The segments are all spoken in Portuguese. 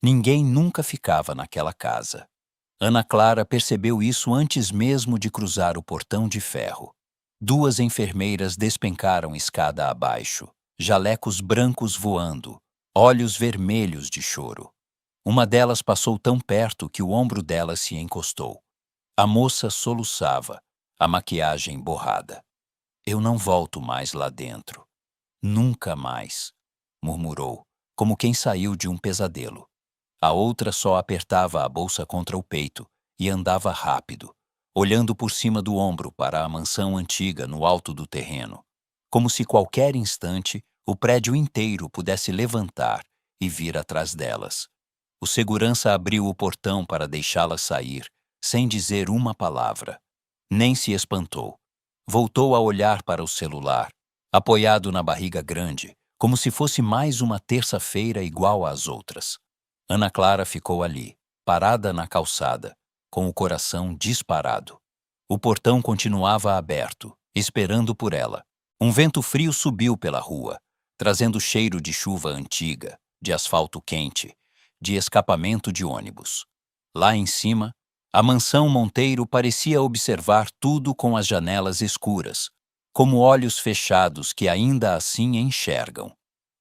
Ninguém nunca ficava naquela casa. Ana Clara percebeu isso antes mesmo de cruzar o portão de ferro. Duas enfermeiras despencaram escada abaixo, jalecos brancos voando, olhos vermelhos de choro. Uma delas passou tão perto que o ombro dela se encostou. A moça soluçava, a maquiagem borrada. Eu não volto mais lá dentro. Nunca mais, murmurou, como quem saiu de um pesadelo. A outra só apertava a bolsa contra o peito e andava rápido, olhando por cima do ombro para a mansão antiga no alto do terreno, como se qualquer instante o prédio inteiro pudesse levantar e vir atrás delas. O segurança abriu o portão para deixá-la sair, sem dizer uma palavra. Nem se espantou. Voltou a olhar para o celular, apoiado na barriga grande, como se fosse mais uma terça-feira igual às outras. Ana Clara ficou ali, parada na calçada, com o coração disparado. O portão continuava aberto, esperando por ela. Um vento frio subiu pela rua, trazendo cheiro de chuva antiga, de asfalto quente, de escapamento de ônibus. Lá em cima, a mansão Monteiro parecia observar tudo com as janelas escuras, como olhos fechados que ainda assim enxergam.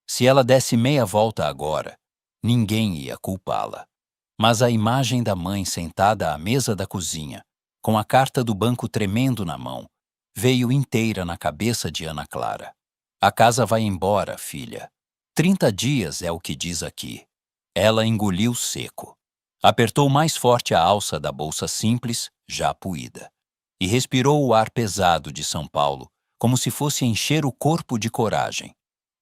Se ela desse meia volta agora, ninguém ia culpá-la. Mas a imagem da mãe sentada à mesa da cozinha, com a carta do banco tremendo na mão, veio inteira na cabeça de Ana Clara. A casa vai embora, filha. 30 dias é o que diz aqui. Ela engoliu seco. Apertou mais forte a alça da bolsa simples, já puída, e respirou o ar pesado de São Paulo, como se fosse encher o corpo de coragem.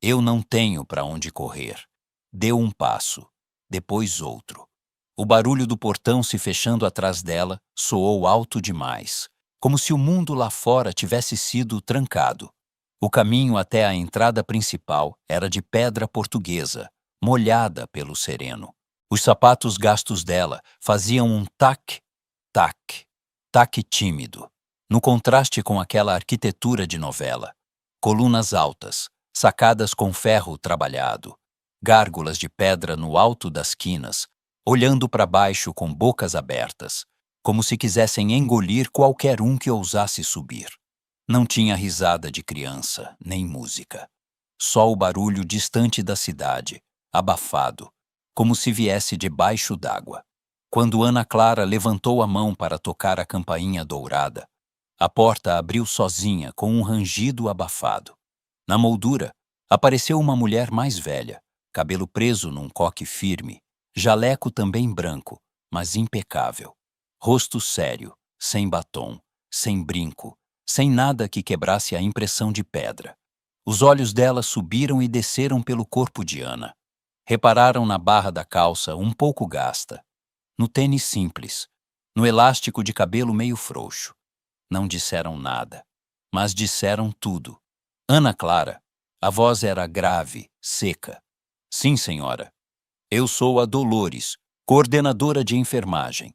Eu não tenho para onde correr. Deu um passo, depois outro. O barulho do portão se fechando atrás dela soou alto demais, como se o mundo lá fora tivesse sido trancado. O caminho até a entrada principal era de pedra portuguesa, molhada pelo sereno. Os sapatos gastos dela faziam um tac, tac, tac tímido, no contraste com aquela arquitetura de novela. Colunas altas, sacadas com ferro trabalhado, gárgulas de pedra no alto das quinas, olhando para baixo com bocas abertas, como se quisessem engolir qualquer um que ousasse subir. Não tinha risada de criança, nem música. Só o barulho distante da cidade, abafado, como se viesse debaixo d'água. Quando Ana Clara levantou a mão para tocar a campainha dourada, a porta abriu sozinha com um rangido abafado. Na moldura, apareceu uma mulher mais velha, cabelo preso num coque firme, jaleco também branco, mas impecável. Rosto sério, sem batom, sem brinco, sem nada que quebrasse a impressão de pedra. Os olhos dela subiram e desceram pelo corpo de Ana. Repararam na barra da calça um pouco gasta, no tênis simples, no elástico de cabelo meio frouxo. Não disseram nada, mas disseram tudo. Ana Clara, a voz era grave, seca. Sim, senhora. Eu sou a Dolores, coordenadora de enfermagem.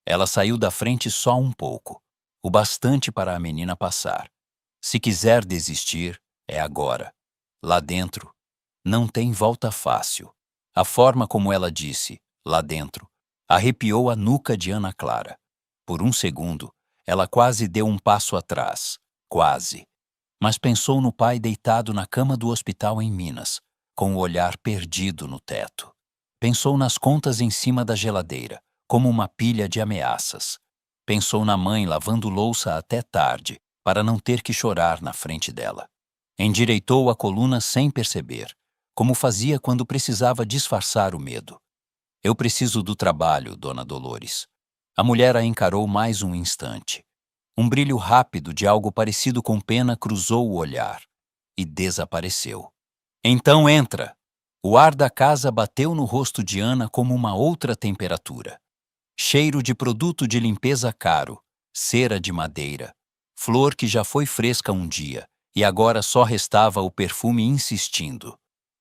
Ela saiu da frente só um pouco, o bastante para a menina passar. Se quiser desistir, é agora. Lá dentro, não tem volta fácil. A forma como ela disse, lá dentro, arrepiou a nuca de Ana Clara. Por um segundo, ela quase deu um passo atrás. Quase. Mas pensou no pai deitado na cama do hospital em Minas, com o olhar perdido no teto. Pensou nas contas em cima da geladeira, como uma pilha de ameaças. Pensou na mãe lavando louça até tarde, para não ter que chorar na frente dela. Endireitou a coluna sem perceber, como fazia quando precisava disfarçar o medo. Eu preciso do trabalho, dona Dolores. A mulher a encarou mais um instante. Um brilho rápido de algo parecido com pena cruzou o olhar e desapareceu. Então entra! O ar da casa bateu no rosto de Ana como uma outra temperatura. Cheiro de produto de limpeza caro, cera de madeira, flor que já foi fresca um dia e agora só restava o perfume insistindo.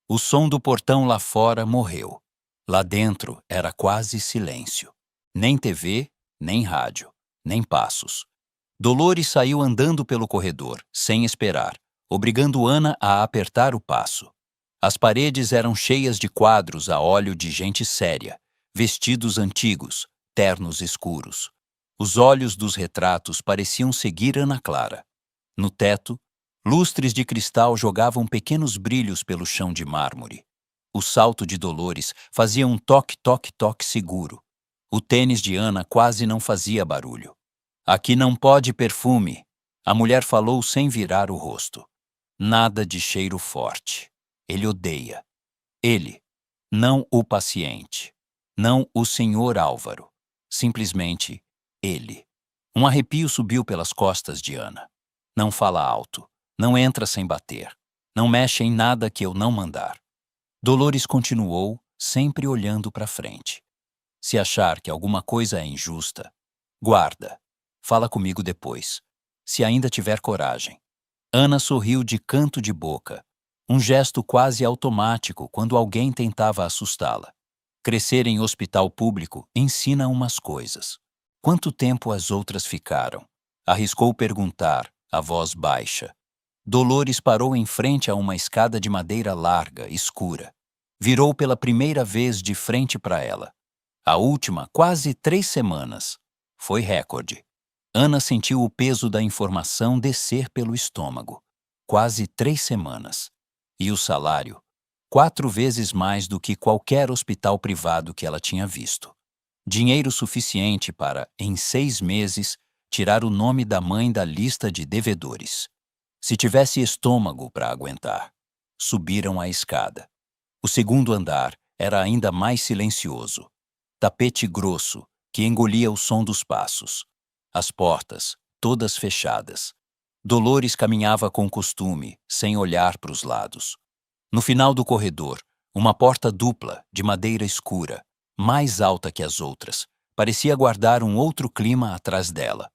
O som do portão lá fora morreu. Lá dentro era quase silêncio. Nem TV, nem rádio, nem passos. Dolores saiu andando pelo corredor, sem esperar, obrigando Ana a apertar o passo. As paredes eram cheias de quadros a óleo de gente séria, vestidos antigos, ternos escuros. Os olhos dos retratos pareciam seguir Ana Clara. No teto, lustres de cristal jogavam pequenos brilhos pelo chão de mármore. O salto de Dolores fazia um toque-toque-toque seguro. O tênis de Ana quase não fazia barulho. Aqui não pode perfume, a mulher falou sem virar o rosto. Nada de cheiro forte. Ele odeia. Ele, não o paciente. Não o senhor Álvaro. Simplesmente ele. Um arrepio subiu pelas costas de Ana. Não fala alto. Não entra sem bater. Não mexe em nada que eu não mandar. Dolores continuou, sempre olhando para frente. Se achar que alguma coisa é injusta, guarda. Fala comigo depois, se ainda tiver coragem. Ana sorriu de canto de boca, um gesto quase automático quando alguém tentava assustá-la. Crescer em hospital público ensina umas coisas. Quanto tempo as outras ficaram? Arriscou perguntar, a voz baixa. Dolores parou em frente a uma escada de madeira larga, escura. Virou pela primeira vez de frente para ela. A última, quase 3 semanas. Foi recorde. Ana sentiu o peso da informação descer pelo estômago. Quase 3 semanas. E o salário? 4 vezes mais do que qualquer hospital privado que ela tinha visto. Dinheiro suficiente para, em 6 meses, tirar o nome da mãe da lista de devedores. Se tivesse estômago para aguentar. Subiram a escada. O segundo andar era ainda mais silencioso. Tapete grosso, que engolia o som dos passos. As portas, todas fechadas. Dolores caminhava com costume, sem olhar para os lados. No final do corredor, uma porta dupla, de madeira escura, mais alta que as outras, parecia guardar um outro clima atrás dela.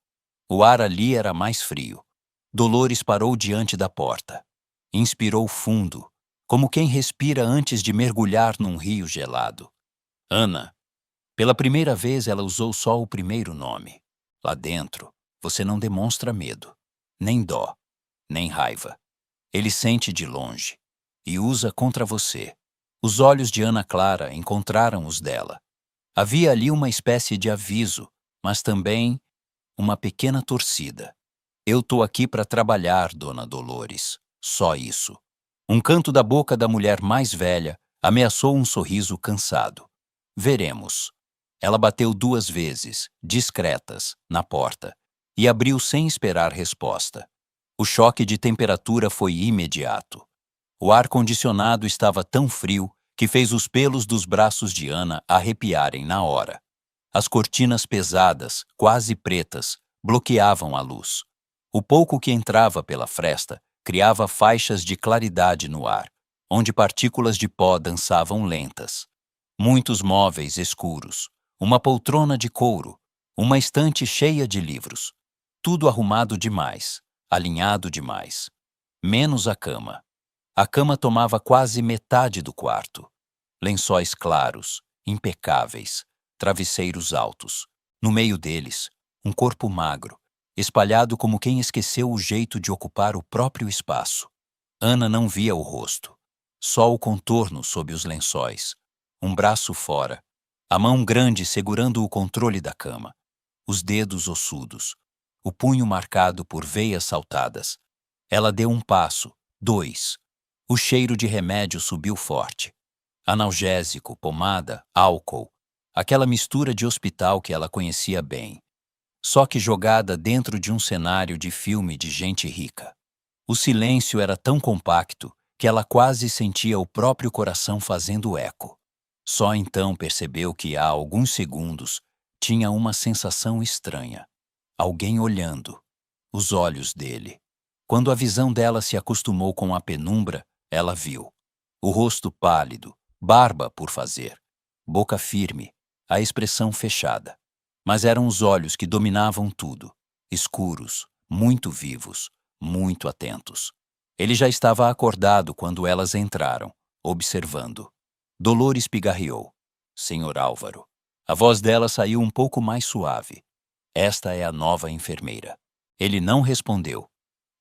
O ar ali era mais frio. Dolores parou diante da porta. Inspirou fundo, como quem respira antes de mergulhar num rio gelado. Ana. Pela primeira vez ela usou só o primeiro nome. Lá dentro, você não demonstra medo, nem dó, nem raiva. Ele sente de longe e usa contra você. Os olhos de Ana Clara encontraram os dela. Havia ali uma espécie de aviso, mas também uma pequena torcida. Eu tô aqui para trabalhar, dona Dolores. Só isso. Um canto da boca da mulher mais velha ameaçou um sorriso cansado. Veremos. Ela bateu 2 vezes, discretas, na porta, e abriu sem esperar resposta. O choque de temperatura foi imediato. O ar-condicionado estava tão frio que fez os pelos dos braços de Ana arrepiarem na hora. As cortinas pesadas, quase pretas, bloqueavam a luz. O pouco que entrava pela fresta criava faixas de claridade no ar, onde partículas de pó dançavam lentas. Muitos móveis escuros, uma poltrona de couro, uma estante cheia de livros. Tudo arrumado demais, alinhado demais. Menos a cama. A cama tomava quase metade do quarto. Lençóis claros, impecáveis, travesseiros altos. No meio deles, um corpo magro, espalhado como quem esqueceu o jeito de ocupar o próprio espaço. Ana não via o rosto, só o contorno sob os lençóis, um braço fora, a mão grande segurando o controle da cama, os dedos ossudos, o punho marcado por veias saltadas. Ela deu um passo, 2. O cheiro de remédio subiu forte. Analgésico, pomada, álcool, aquela mistura de hospital que ela conhecia bem. Só que jogada dentro de um cenário de filme de gente rica. O silêncio era tão compacto que ela quase sentia o próprio coração fazendo eco. Só então percebeu que há alguns segundos tinha uma sensação estranha. Alguém olhando. Os olhos dele. Quando a visão dela se acostumou com a penumbra, ela viu. O rosto pálido, barba por fazer, boca firme, a expressão fechada. Mas eram os olhos que dominavam tudo, escuros, muito vivos, muito atentos. Ele já estava acordado quando elas entraram, observando. Dolores pigarreou. Senhor Álvaro. A voz dela saiu um pouco mais suave. Esta é a nova enfermeira. Ele não respondeu.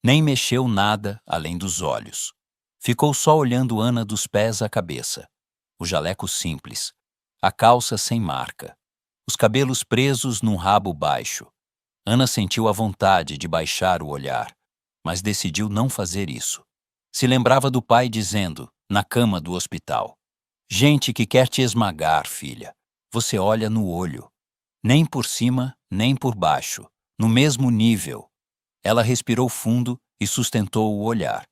Nem mexeu nada além dos olhos. Ficou só olhando Ana dos pés à cabeça. O jaleco simples. a calça sem marca, os cabelos presos num rabo baixo. Ana sentiu a vontade de baixar o olhar, mas decidiu não fazer isso. Se lembrava do pai dizendo, na cama do hospital: gente que quer te esmagar, filha. Você olha no olho. Nem por cima, nem por baixo. No mesmo nível. Ela respirou fundo e sustentou o olhar.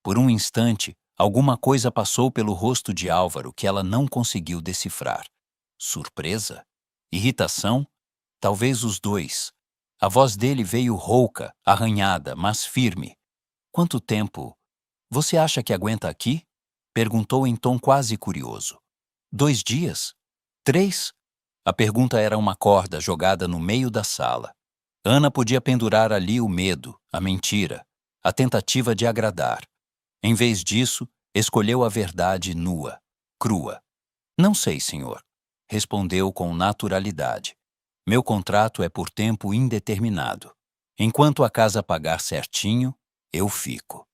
Por um instante, alguma coisa passou pelo rosto de Álvaro que ela não conseguiu decifrar. Surpresa? Irritação? Talvez os dois. A voz dele veio rouca, arranhada, mas firme. Quanto tempo? Você acha que aguenta aqui? Perguntou em tom quase curioso. 2 dias? 3? A pergunta era uma corda jogada no meio da sala. Ana podia pendurar ali o medo, a mentira, a tentativa de agradar. Em vez disso, escolheu a verdade nua, crua. Não sei, senhor, respondeu com naturalidade. Meu contrato é por tempo indeterminado. Enquanto a casa pagar certinho, eu fico.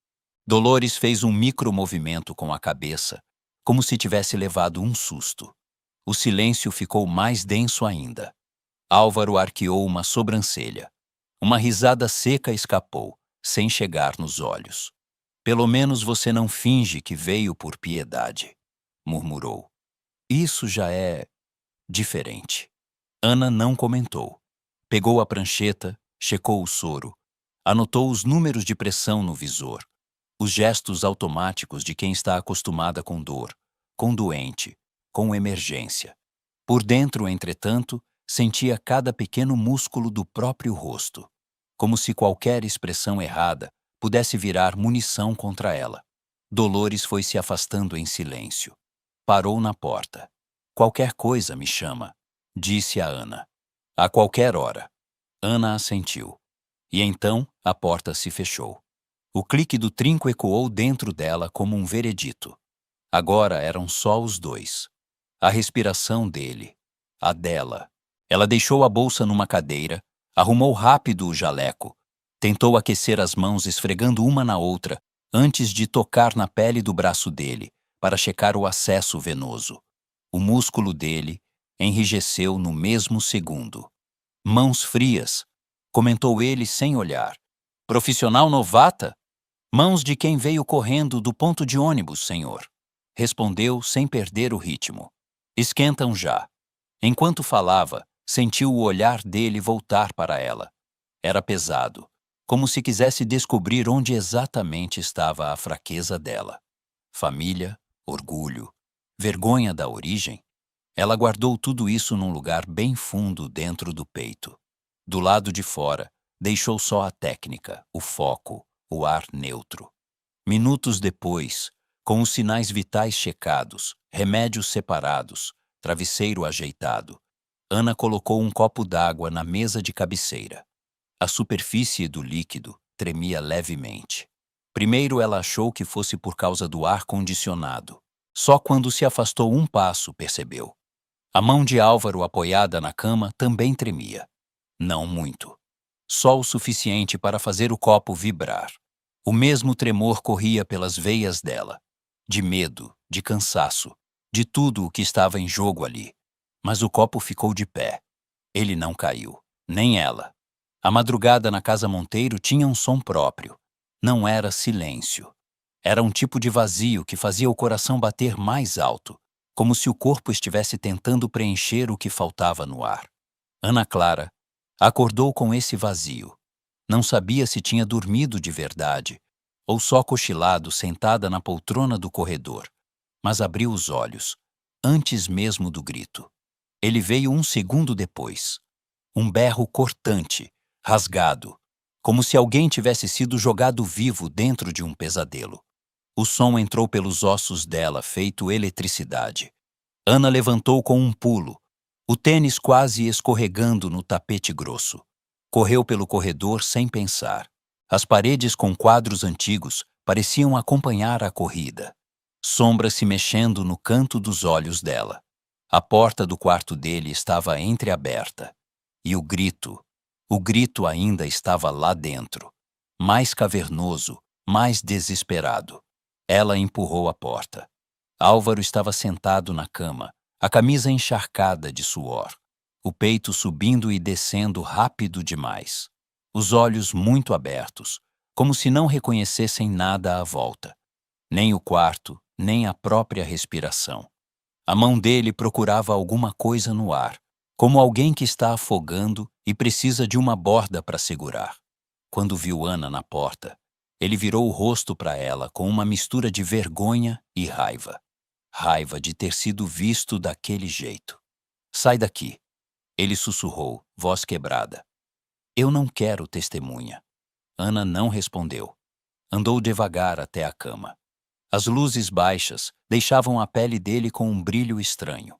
Dolores fez um micromovimento com a cabeça, como se tivesse levado um susto. O silêncio ficou mais denso ainda. Álvaro arqueou uma sobrancelha. Uma risada seca escapou, sem chegar nos olhos. Pelo menos você não finge que veio por piedade, murmurou. Isso já é diferente. Ana não comentou. Pegou a prancheta, checou o soro, anotou os números de pressão no visor, os gestos automáticos de quem está acostumada com dor, com doente, com emergência. Por dentro, entretanto, sentia cada pequeno músculo do próprio rosto, como se qualquer expressão errada pudesse virar munição contra ela. Dolores foi se afastando em silêncio. Parou na porta. Qualquer coisa me chama, disse a Ana. A qualquer hora. Ana assentiu. E então a porta se fechou. O clique do trinco ecoou dentro dela como um veredito. Agora eram só os dois. A respiração dele, a dela. Ela deixou a bolsa numa cadeira, arrumou rápido o jaleco, tentou aquecer as mãos esfregando uma na outra antes de tocar na pele do braço dele para checar o acesso venoso. O músculo dele enrijeceu no mesmo segundo. Mãos frias, comentou ele sem olhar. Profissional novata? Mãos de quem veio correndo do ponto de ônibus, senhor. Respondeu sem perder o ritmo. Esquentam já. Enquanto falava, sentiu o olhar dele voltar para ela. Era pesado, como se quisesse descobrir onde exatamente estava a fraqueza dela. Família, orgulho, vergonha da origem. Ela guardou tudo isso num lugar bem fundo dentro do peito. Do lado de fora, deixou só a técnica, o foco, o ar neutro. Minutos depois, com os sinais vitais checados, remédios separados, travesseiro ajeitado, Ana colocou um copo d'água na mesa de cabeceira. A superfície do líquido tremia levemente. Primeiro ela achou que fosse por causa do ar condicionado. Só quando se afastou um passo percebeu. A mão de Álvaro apoiada na cama também tremia. Não muito. Só o suficiente para fazer o copo vibrar. O mesmo tremor corria pelas veias dela. De medo, de cansaço, de tudo o que estava em jogo ali. Mas o copo ficou de pé. Ele não caiu. Nem ela. A madrugada na casa Monteiro tinha um som próprio. Não era silêncio. Era um tipo de vazio que fazia o coração bater mais alto, como se o corpo estivesse tentando preencher o que faltava no ar. Ana Clara acordou com esse vazio. Não sabia se tinha dormido de verdade ou só cochilado sentada na poltrona do corredor, mas abriu os olhos, antes mesmo do grito. Ele veio um segundo depois. Um berro cortante, rasgado, como se alguém tivesse sido jogado vivo dentro de um pesadelo. O som entrou pelos ossos dela, feito eletricidade. Ana levantou com um pulo, o tênis quase escorregando no tapete grosso. Correu pelo corredor sem pensar. As paredes com quadros antigos pareciam acompanhar a corrida. Sombras se mexendo no canto dos olhos dela. A porta do quarto dele estava entreaberta. E o grito ainda estava lá dentro. Mais cavernoso, mais desesperado. Ela empurrou a porta. Álvaro estava sentado na cama, a camisa encharcada de suor, o peito subindo e descendo rápido demais, os olhos muito abertos, como se não reconhecessem nada à volta, nem o quarto, nem a própria respiração. A mão dele procurava alguma coisa no ar, como alguém que está afogando e precisa de uma borda para segurar. Quando viu Ana na porta, ele virou o rosto para ela com uma mistura de vergonha e raiva. Raiva de ter sido visto daquele jeito. Sai daqui, ele sussurrou, voz quebrada. Eu não quero testemunha. Ana não respondeu. Andou devagar até a cama. As luzes baixas deixavam a pele dele com um brilho estranho.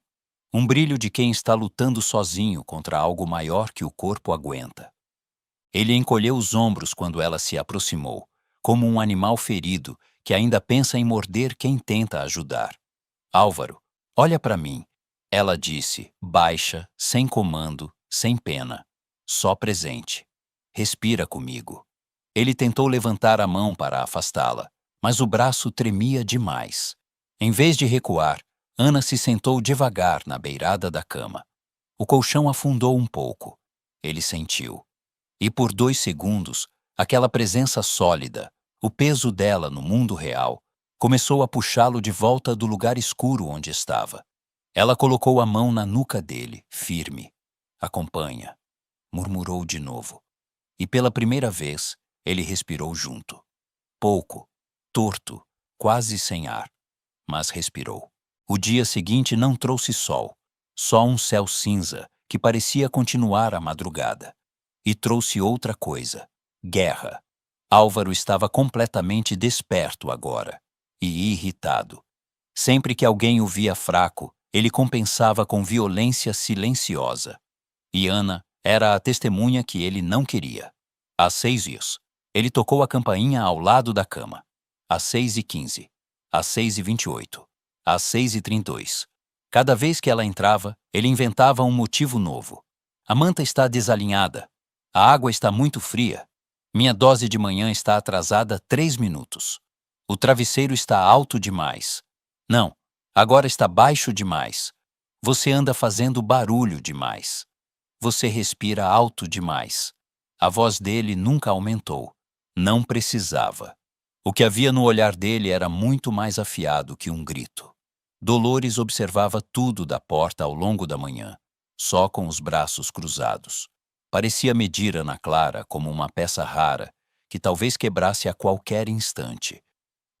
Um brilho de quem está lutando sozinho contra algo maior que o corpo aguenta. Ele encolheu os ombros quando ela se aproximou, como um animal ferido que ainda pensa em morder quem tenta ajudar. Álvaro, olha para mim, ela disse, baixa, sem comando, sem pena, só presente. Respira comigo. Ele tentou levantar a mão para afastá-la, mas o braço tremia demais. Em vez de recuar, Ana se sentou devagar na beirada da cama. O colchão afundou um pouco. Ele sentiu. E por 2 segundos, aquela presença sólida, o peso dela no mundo real, começou a puxá-lo de volta do lugar escuro onde estava. Ela colocou a mão na nuca dele, firme. Acompanha, murmurou de novo. E pela primeira vez, ele respirou junto. Pouco, torto, quase sem ar, mas respirou. O dia seguinte não trouxe sol, só um céu cinza que parecia continuar a madrugada. E trouxe outra coisa, guerra. Álvaro estava completamente desperto agora, e irritado. Sempre que alguém o via fraco, ele compensava com violência silenciosa. E Ana era a testemunha que ele não queria. Às 6h, ele tocou a campainha ao lado da cama. Às 6h15, às 6h28, às 6h32. Cada vez que ela entrava, ele inventava um motivo novo. A manta está desalinhada. A água está muito fria. Minha dose de manhã está atrasada 3 minutos. O travesseiro está alto demais. Não, agora está baixo demais. Você anda fazendo barulho demais. Você respira alto demais. A voz dele nunca aumentou. Não precisava. O que havia no olhar dele era muito mais afiado que um grito. Dolores observava tudo da porta ao longo da manhã, só com os braços cruzados. Parecia medir Ana Clara como uma peça rara que talvez quebrasse a qualquer instante,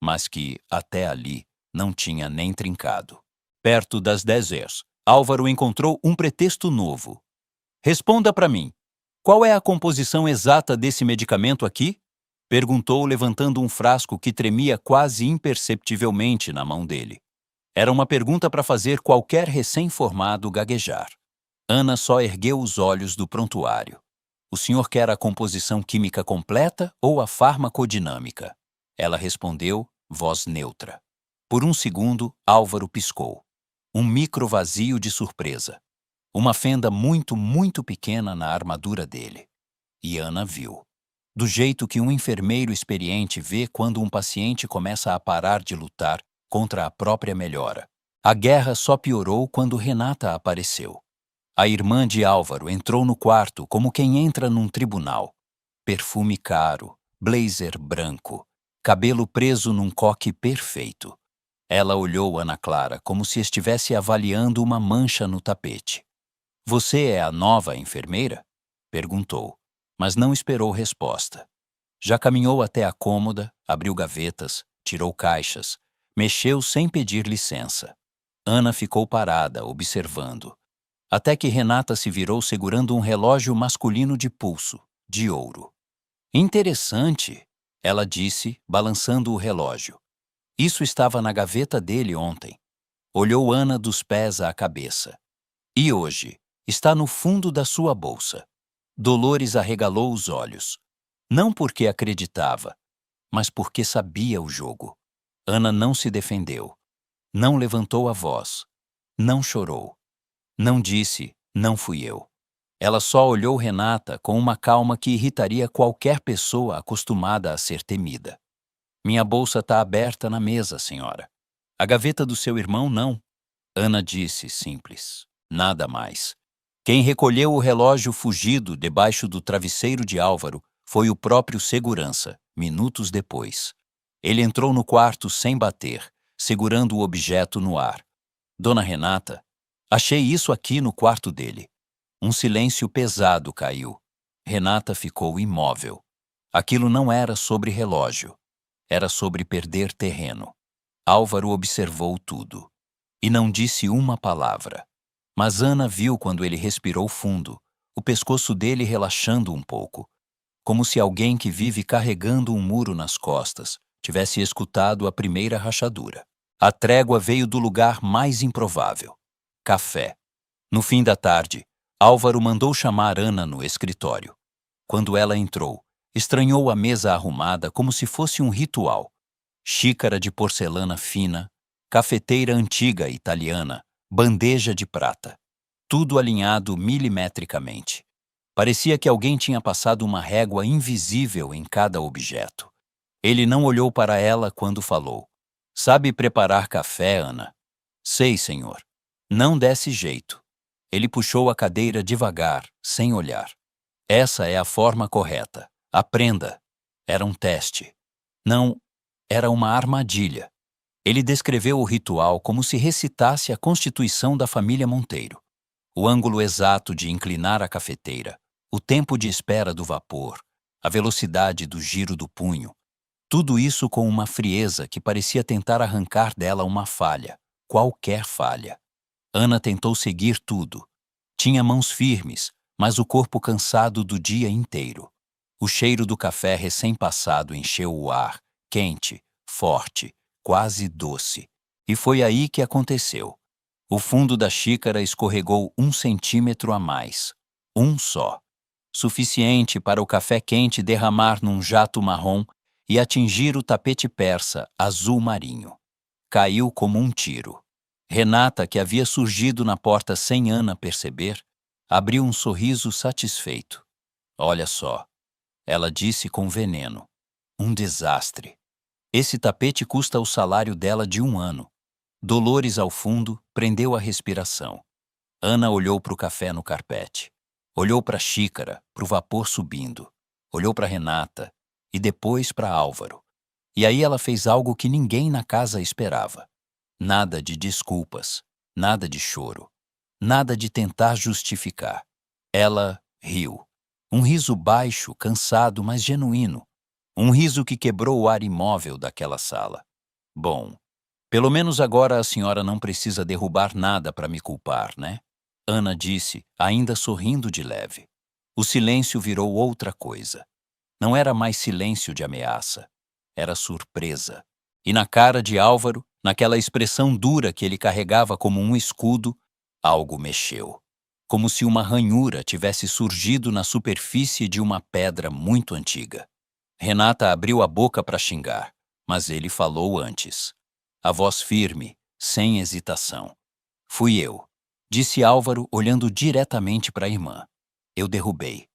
mas que, até ali, não tinha nem trincado. Perto das 10h, Álvaro encontrou um pretexto novo. Responda para mim. Qual é a composição exata desse medicamento aqui? Perguntou, levantando um frasco que tremia quase imperceptivelmente na mão dele. Era uma pergunta para fazer qualquer recém-formado gaguejar. Ana só ergueu os olhos do prontuário. O senhor quer a composição química completa ou a farmacodinâmica? Ela respondeu, voz neutra. Por um segundo, Álvaro piscou. Um micro vazio de surpresa. Uma fenda muito, muito pequena na armadura dele. E Ana viu. Do jeito que um enfermeiro experiente vê quando um paciente começa a parar de lutar contra a própria melhora. A guerra só piorou quando Renata apareceu. A irmã de Álvaro entrou no quarto como quem entra num tribunal. Perfume caro, blazer branco, cabelo preso num coque perfeito. Ela olhou Ana Clara como se estivesse avaliando uma mancha no tapete. Você é a nova enfermeira? Perguntou, mas não esperou resposta. Já caminhou até a cômoda, abriu gavetas, tirou caixas, mexeu sem pedir licença. Ana ficou parada, observando. Até que Renata se virou segurando um relógio masculino de pulso, de ouro. Interessante, ela disse, balançando o relógio. Isso estava na gaveta dele ontem. Olhou Ana dos pés à cabeça. E hoje, está no fundo da sua bolsa. Dolores arregalou os olhos. Não porque acreditava, mas porque sabia o jogo. Ana não se defendeu. Não levantou a voz. Não chorou. Não disse, não fui eu. Ela só olhou Renata com uma calma que irritaria qualquer pessoa acostumada a ser temida. Minha bolsa está aberta na mesa, senhora. A gaveta do seu irmão, não. Ana disse, simples. Nada mais. Quem recolheu o relógio fugido debaixo do travesseiro de Álvaro foi o próprio segurança, minutos depois. Ele entrou no quarto sem bater, segurando o objeto no ar. Dona Renata, achei isso aqui no quarto dele. Um silêncio pesado caiu. Renata ficou imóvel. Aquilo não era sobre relógio. Era sobre perder terreno. Álvaro observou tudo. E não disse uma palavra. Mas Ana viu quando ele respirou fundo, o pescoço dele relaxando um pouco, como se alguém que vive carregando um muro nas costas tivesse escutado a primeira rachadura. A trégua veio do lugar mais improvável. Café. No fim da tarde, Álvaro mandou chamar Ana no escritório. Quando ela entrou, estranhou a mesa arrumada como se fosse um ritual. Xícara de porcelana fina, cafeteira antiga italiana, bandeja de prata. Tudo alinhado milimetricamente. Parecia que alguém tinha passado uma régua invisível em cada objeto. Ele não olhou para ela quando falou. Sabe preparar café, Ana? Sei, senhor. Não desse jeito. Ele puxou a cadeira devagar, sem olhar. Essa é a forma correta. Aprenda. Era um teste. Não, era uma armadilha. Ele descreveu o ritual como se recitasse a Constituição da família Monteiro. O ângulo exato de inclinar a cafeteira, o tempo de espera do vapor, a velocidade do giro do punho, tudo isso com uma frieza que parecia tentar arrancar dela uma falha, qualquer falha. Ana tentou seguir tudo. Tinha mãos firmes, mas o corpo cansado do dia inteiro. O cheiro do café recém-passado encheu o ar, quente, forte, quase doce. E foi aí que aconteceu. O fundo da xícara escorregou 1 centímetro a mais. Um só. Suficiente para o café quente derramar num jato marrom e atingir o tapete persa azul marinho. Caiu como um tiro. Renata, que havia surgido na porta sem Ana perceber, abriu um sorriso satisfeito. Olha só, ela disse com veneno. Um desastre. Esse tapete custa o salário dela de 1 ano. Dolores ao fundo prendeu a respiração. Ana olhou para o café no carpete. Olhou para a xícara, para o vapor subindo. Olhou para Renata e depois para Álvaro. E aí ela fez algo que ninguém na casa esperava. Nada de desculpas, nada de choro, nada de tentar justificar. Ela riu. Um riso baixo, cansado, mas genuíno. Um riso que quebrou o ar imóvel daquela sala. Bom, pelo menos agora a senhora não precisa derrubar nada para me culpar, né? Ana disse, ainda sorrindo de leve. O silêncio virou outra coisa. Não era mais silêncio de ameaça. Era surpresa. E na cara de Álvaro, naquela expressão dura que ele carregava como um escudo, algo mexeu. Como se uma ranhura tivesse surgido na superfície de uma pedra muito antiga. Renata abriu a boca para xingar, mas ele falou antes. A voz firme, sem hesitação. Fui eu, disse Álvaro olhando diretamente para a irmã. Eu derrubei.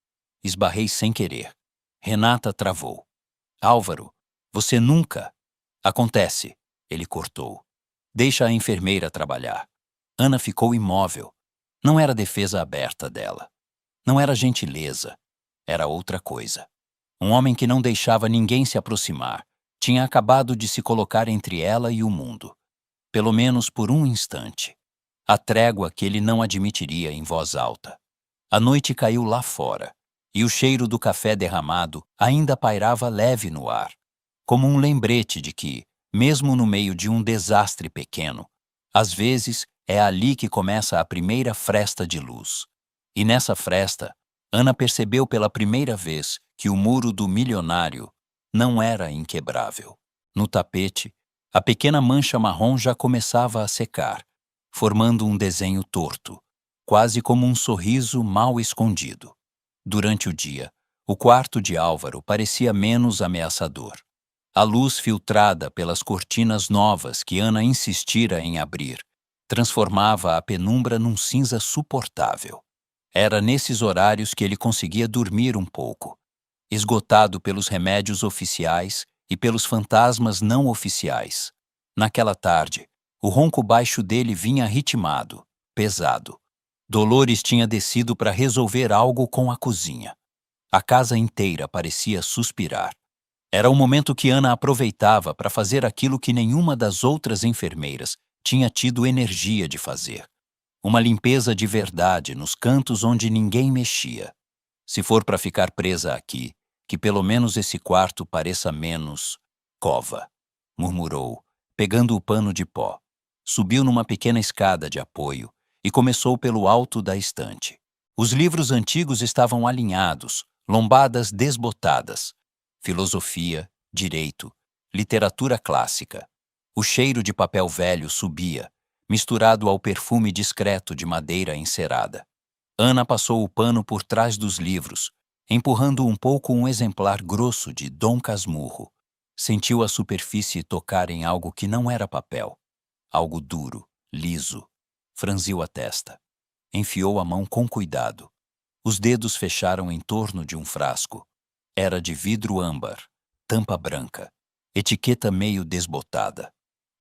Esbarrei sem querer. Renata travou. Álvaro, você nunca... Acontece, ele cortou. Deixa a enfermeira trabalhar. Ana ficou imóvel. Não era defesa aberta dela. Não era gentileza. Era outra coisa. Um homem que não deixava ninguém se aproximar. Tinha acabado de se colocar entre ela e o mundo. Pelo menos por um instante. A trégua que ele não admitiria em voz alta. A noite caiu lá fora, e o cheiro do café derramado ainda pairava leve no ar, como um lembrete de que, mesmo no meio de um desastre pequeno, às vezes é ali que começa a primeira fresta de luz. E nessa fresta, Ana percebeu pela primeira vez que o muro do milionário não era inquebrável. No tapete, a pequena mancha marrom já começava a secar, formando um desenho torto, quase como um sorriso mal escondido. Durante o dia, o quarto de Álvaro parecia menos ameaçador. A luz filtrada pelas cortinas novas que Ana insistira em abrir transformava a penumbra num cinza suportável. Era nesses horários que ele conseguia dormir um pouco, esgotado pelos remédios oficiais e pelos fantasmas não oficiais. Naquela tarde, O ronco baixo dele vinha ritmado, pesado. Dolores tinha descido para resolver algo com a cozinha. A casa inteira parecia suspirar. Era o momento que Ana aproveitava para fazer aquilo que nenhuma das outras enfermeiras tinha tido energia de fazer. Uma limpeza de verdade nos cantos onde ninguém mexia. Se for para ficar presa aqui, que pelo menos esse quarto pareça menos cova, murmurou, pegando o pano de pó. Subiu numa pequena escada de apoio e começou pelo alto da estante. Os livros antigos estavam alinhados, lombadas desbotadas. Filosofia, direito, literatura clássica. O cheiro de papel velho subia, misturado ao perfume discreto de madeira encerada. Ana passou o pano por trás dos livros, empurrando um pouco um exemplar grosso de Dom Casmurro. Sentiu a superfície tocar em algo que não era papel. Algo duro, liso. Franziu a testa. Enfiou a mão com cuidado. Os dedos fecharam em torno de um frasco. Era de vidro âmbar, tampa branca, etiqueta meio desbotada.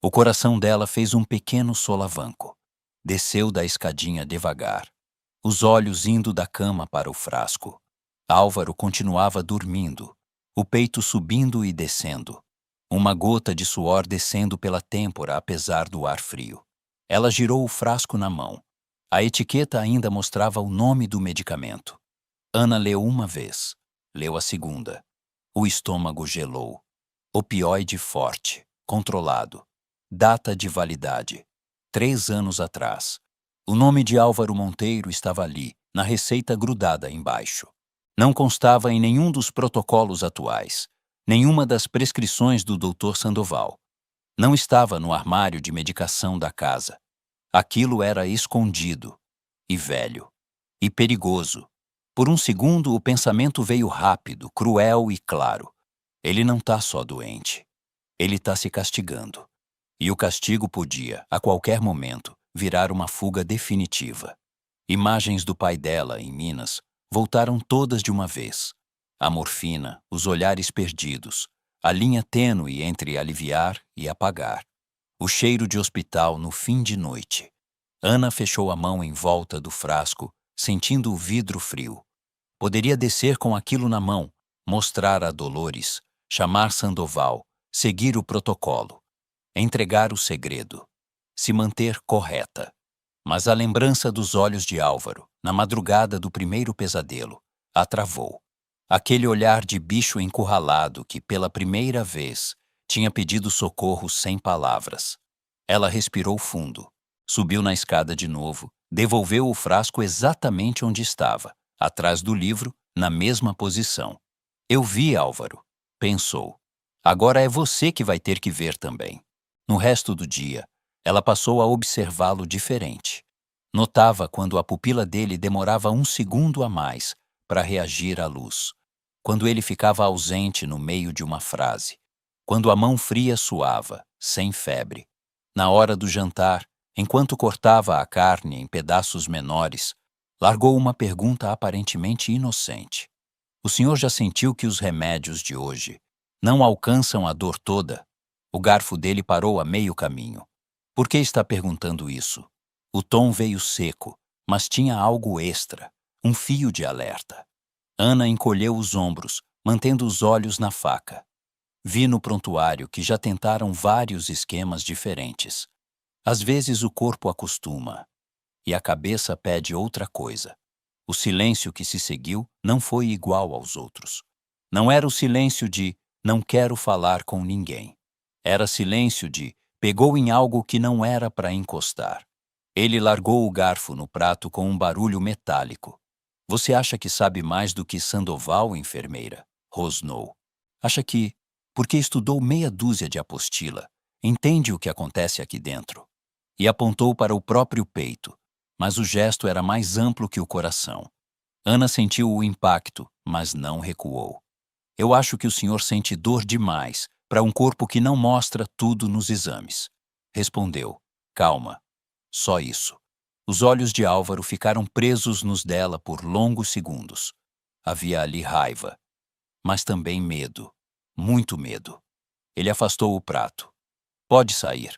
O coração dela fez um pequeno solavanco. Desceu da escadinha devagar, os olhos indo da cama para o frasco. Álvaro continuava dormindo, o peito subindo e descendo. Uma gota de suor descendo pela têmpora apesar do ar frio. Ela girou o frasco na mão. A etiqueta ainda mostrava o nome do medicamento. Ana leu uma vez. Leu a segunda. O estômago gelou. Opioide forte, controlado. Data de validade. 3 anos atrás. O nome de Álvaro Monteiro estava ali, na receita grudada embaixo. Não constava em nenhum dos protocolos atuais, nenhuma das prescrições do Dr. Sandoval. Não estava no armário de medicação da casa. Aquilo era escondido, e velho, e perigoso. Por um segundo, o pensamento veio rápido, cruel e claro. Ele não tá só doente. Ele tá se castigando. E o castigo podia, a qualquer momento, virar uma fuga definitiva. Imagens do pai dela, em Minas, voltaram todas de uma vez. A morfina, os olhares perdidos, a linha tênue entre aliviar e apagar. O cheiro de hospital no fim de noite. Ana fechou a mão em volta do frasco, sentindo o vidro frio. Poderia descer com aquilo na mão, mostrar a Dolores, chamar Sandoval, seguir o protocolo, entregar o segredo, se manter correta. Mas a lembrança dos olhos de Álvaro, na madrugada do primeiro pesadelo, a travou. Aquele olhar de bicho encurralado que, pela primeira vez, tinha pedido socorro sem palavras. Ela respirou fundo, subiu na escada de novo, devolveu o frasco exatamente onde estava, atrás do livro, na mesma posição. Eu vi, Álvaro, pensou. Agora é você que vai ter que ver também. No resto do dia, ela passou a observá-lo diferente. Notava quando a pupila dele demorava um segundo a mais para reagir à luz, quando ele ficava ausente no meio de uma frase, quando a mão fria suava, sem febre. Na hora do jantar, enquanto cortava a carne em pedaços menores, largou uma pergunta aparentemente inocente. O senhor já sentiu que os remédios de hoje não alcançam a dor toda? O garfo dele parou a meio caminho. Por que está perguntando isso? O tom veio seco, mas tinha algo extra, um fio de alerta. Ana encolheu os ombros, mantendo os olhos na faca. Vi no prontuário que já tentaram vários esquemas diferentes. Às vezes o corpo acostuma, e a cabeça pede outra coisa. O silêncio que se seguiu não foi igual aos outros. Não era o silêncio de não quero falar com ninguém. Era silêncio de pegou em algo que não era para encostar. Ele largou o garfo no prato com um barulho metálico. Você acha que sabe mais do que Sandoval, enfermeira? Rosnou. Acha que, porque estudou meia dúzia de apostila, entende o que acontece aqui dentro? E apontou para o próprio peito, mas o gesto era mais amplo que o coração. Ana sentiu o impacto, mas não recuou. Eu acho que o senhor sente dor demais para um corpo que não mostra tudo nos exames. Respondeu. Calma. Só isso. Os olhos de Álvaro ficaram presos nos dela por longos segundos. Havia ali raiva, mas também medo. Muito medo. Ele afastou o prato. Pode sair.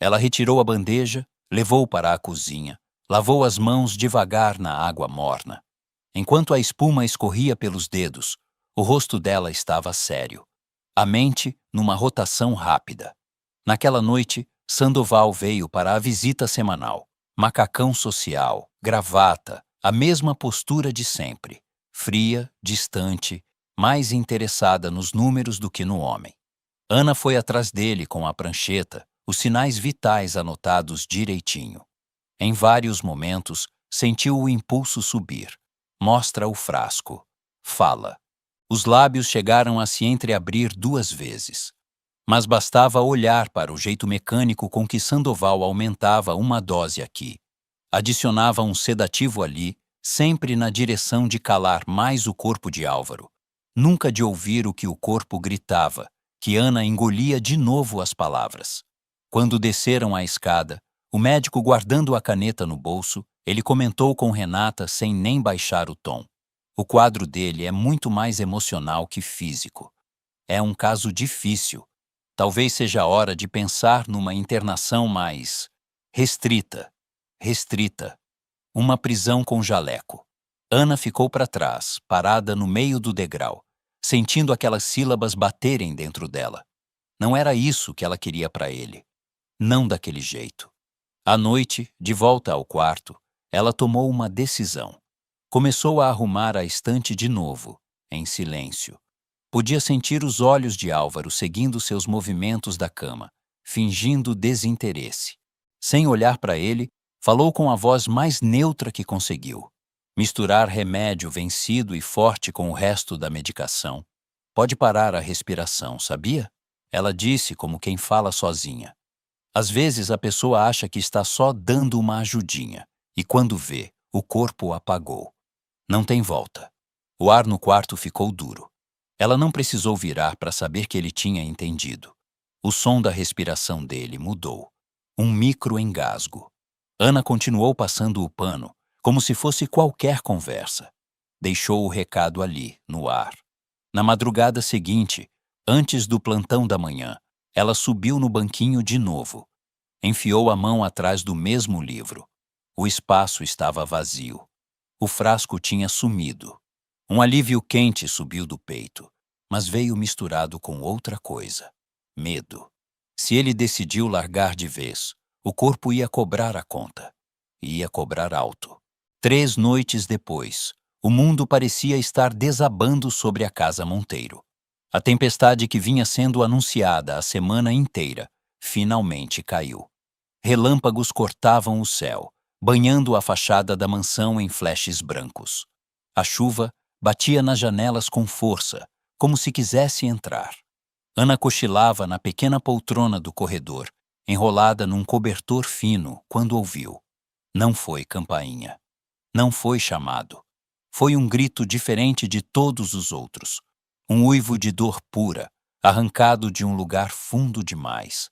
Ela retirou a bandeja, levou para a cozinha, lavou as mãos devagar na água morna. Enquanto a espuma escorria pelos dedos, o rosto dela estava sério, a mente numa rotação rápida. Naquela noite, Sandoval veio para a visita semanal. Macacão social, gravata, a mesma postura de sempre, fria, distante, mais interessada nos números do que no homem. Ana foi atrás dele com a prancheta, os sinais vitais anotados direitinho. Em vários momentos, sentiu o impulso subir. Mostra o frasco. Fala. Os lábios chegaram a se entreabrir 2 vezes. Mas bastava olhar para o jeito mecânico com que Sandoval aumentava uma dose aqui, adicionava um sedativo ali, sempre na direção de calar mais o corpo de Álvaro, nunca de ouvir o que o corpo gritava, que Ana engolia de novo as palavras. Quando desceram a escada, o médico guardando a caneta no bolso, ele comentou com Renata sem nem baixar o tom. O quadro dele é muito mais emocional que físico. É um caso difícil. Talvez seja a hora de pensar numa internação mais restrita. Uma prisão com jaleco. Ana ficou para trás, parada no meio do degrau, sentindo aquelas sílabas baterem dentro dela. Não era isso que ela queria para ele. Não daquele jeito. À noite, de volta ao quarto, ela tomou uma decisão. Começou a arrumar a estante de novo, em silêncio. Podia sentir os olhos de Álvaro seguindo seus movimentos da cama, fingindo desinteresse. Sem olhar para ele, falou com a voz mais neutra que conseguiu. Misturar remédio vencido e forte com o resto da medicação. Pode parar a respiração, sabia? Ela disse como quem fala sozinha. Às vezes a pessoa acha que está só dando uma ajudinha, e quando vê, o corpo apagou. Não tem volta. O ar no quarto ficou duro. Ela não precisou virar para saber que ele tinha entendido. O som da respiração dele mudou. Um micro-engasgo. Ana continuou passando o pano, como se fosse qualquer conversa. Deixou o recado ali, no ar. Na madrugada seguinte, antes do plantão da manhã, ela subiu no banquinho de novo. Enfiou a mão atrás do mesmo livro. O espaço estava vazio. O frasco tinha sumido. Um alívio quente subiu do peito, mas veio misturado com outra coisa. Medo. Se ele decidiu largar de vez, o corpo ia cobrar a conta. Ia cobrar alto. 3 noites depois, o mundo parecia estar desabando sobre a casa Monteiro. A tempestade que vinha sendo anunciada a semana inteira finalmente caiu. Relâmpagos cortavam o céu, banhando a fachada da mansão em flashes brancos. A chuva batia nas janelas com força, como se quisesse entrar. Ana cochilava na pequena poltrona do corredor, enrolada num cobertor fino, quando ouviu. Não foi campainha. Não foi chamado. Foi um grito diferente de todos os outros. Um uivo de dor pura, arrancado de um lugar fundo demais.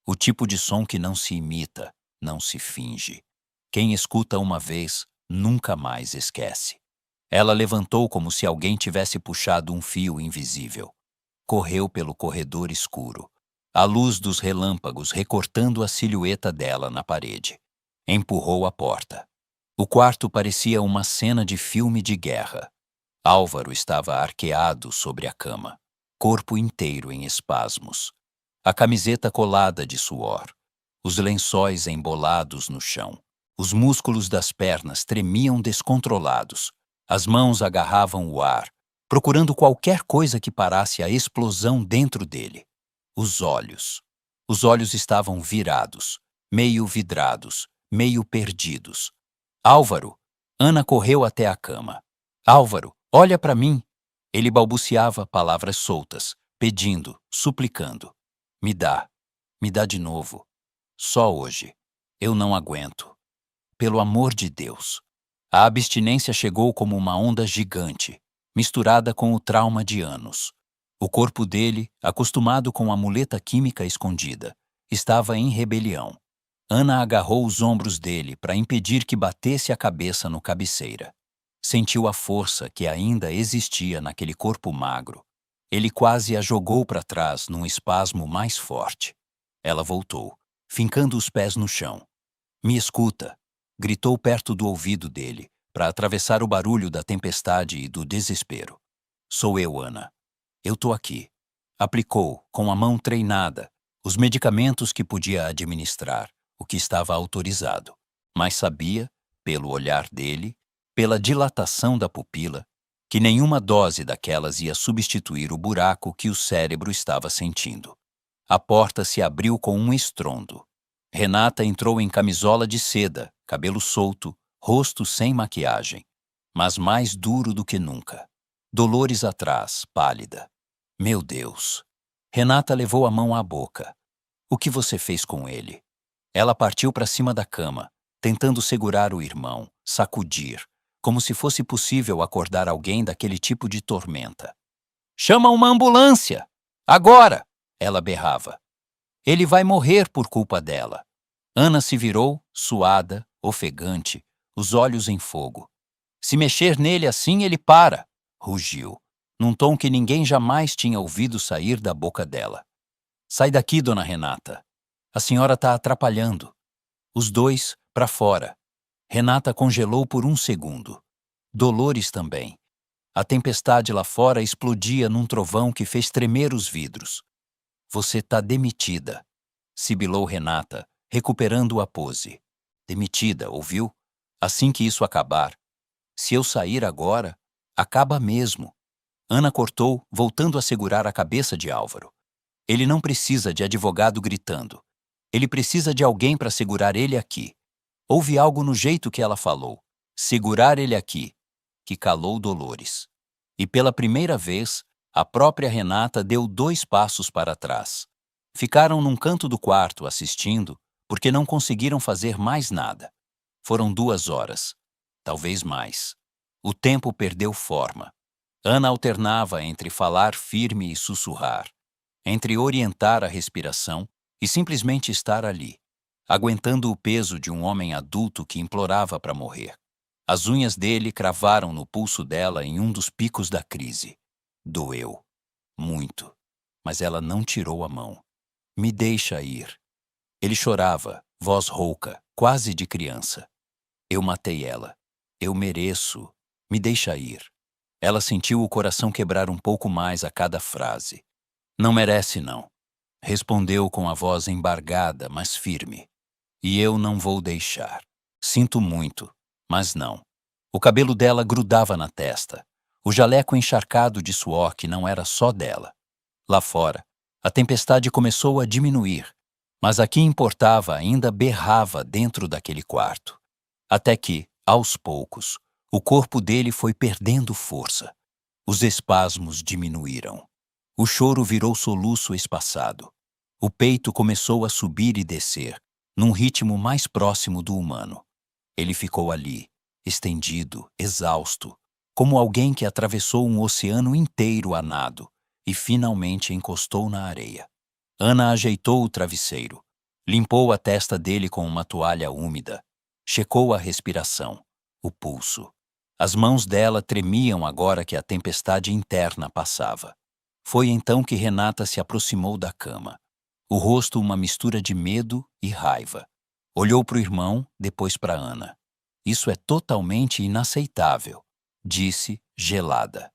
O tipo de som que não se imita, não se finge. Quem escuta uma vez, nunca mais esquece. Ela levantou como se alguém tivesse puxado um fio invisível. Correu pelo corredor escuro, a luz dos relâmpagos recortando a silhueta dela na parede. Empurrou a porta. O quarto parecia uma cena de filme de guerra. Álvaro estava arqueado sobre a cama, corpo inteiro em espasmos. A camiseta colada de suor, os lençóis embolados no chão. Os músculos das pernas tremiam descontrolados. As mãos agarravam o ar, procurando qualquer coisa que parasse a explosão dentro dele. Os olhos. Os olhos estavam virados, meio vidrados, meio perdidos. Álvaro! Ana correu até a cama. Álvaro, olha para mim! Ele balbuciava palavras soltas, pedindo, suplicando. Me dá de novo. Só hoje. Eu não aguento. Pelo amor de Deus. A abstinência chegou como uma onda gigante, misturada com o trauma de anos. O corpo dele, acostumado com a muleta química escondida, estava em rebelião. Ana agarrou os ombros dele para impedir que batesse a cabeça no cabeceira. Sentiu a força que ainda existia naquele corpo magro. Ele quase a jogou para trás num espasmo mais forte. Ela voltou. fincando os pés no chão. Me escuta, gritou perto do ouvido dele, para atravessar o barulho da tempestade e do desespero. Sou eu, Ana. Eu tô aqui. Aplicou, com a mão treinada, os medicamentos que podia administrar, o que estava autorizado. Mas sabia, pelo olhar dele, pela dilatação da pupila, que nenhuma dose daquelas ia substituir o buraco que o cérebro estava sentindo. A porta se abriu com um estrondo. Renata entrou em camisola de seda, cabelo solto, rosto sem maquiagem, mas mais duro do que nunca. Dolores atrás, pálida. Meu Deus! Renata levou a mão à boca. O que você fez com ele? Ela partiu para cima da cama, tentando segurar o irmão, sacudir, como se fosse possível acordar alguém daquele tipo de tormenta. Chama uma ambulância! Agora! Ela berrava. Ele vai morrer por culpa dela. Ana se virou, suada, ofegante, os olhos em fogo. Se mexer nele assim, ele para, rugiu, num tom que ninguém jamais tinha ouvido sair da boca dela. Sai daqui, dona Renata. A senhora está atrapalhando. Os dois, para fora. Renata congelou por um segundo. Dolores também. A tempestade lá fora explodia num trovão que fez tremer os vidros. Você tá demitida, sibilou Renata, recuperando a pose. Demitida, ouviu? Assim que isso acabar. Se eu sair agora, acaba mesmo. Ana cortou, voltando a segurar a cabeça de Álvaro. Ele não precisa de advogado gritando. Ele precisa de alguém para segurar ele aqui. Houve algo no jeito que ela falou. Segurar ele aqui, que calou Dolores. E pela primeira vez, a própria Renata deu 2 passos para trás. Ficaram num canto do quarto assistindo, porque não conseguiram fazer mais nada. Foram 2 horas, talvez mais. O tempo perdeu forma. Ana alternava entre falar firme e sussurrar, entre orientar a respiração e simplesmente estar ali, aguentando o peso de um homem adulto que implorava para morrer. As unhas dele cravaram no pulso dela em um dos picos da crise. Doeu. Muito. Mas ela não tirou a mão. Me deixa ir. Ele chorava, voz rouca, quase de criança. Eu matei ela. Eu mereço. Me deixa ir. Ela sentiu o coração quebrar um pouco mais a cada frase. Não merece, não. Respondeu com a voz embargada, mas firme. E eu não vou deixar. Sinto muito, mas não. O cabelo dela grudava na testa. O jaleco encharcado de suor que não era só dela. Lá fora, a tempestade começou a diminuir, mas a que importava ainda berrava dentro daquele quarto. Até que, aos poucos, o corpo dele foi perdendo força. Os espasmos diminuíram. O choro virou soluço espaçado. O peito começou a subir e descer, num ritmo mais próximo do humano. Ele ficou ali, estendido, exausto, como alguém que atravessou um oceano inteiro a nado e finalmente encostou na areia. Ana ajeitou o travesseiro, limpou a testa dele com uma toalha úmida, checou a respiração, o pulso. As mãos dela tremiam agora que a tempestade interna passava. Foi então que Renata se aproximou da cama, o rosto uma mistura de medo e raiva. Olhou para o irmão, depois para Ana. Isso é totalmente inaceitável, disse, gelada.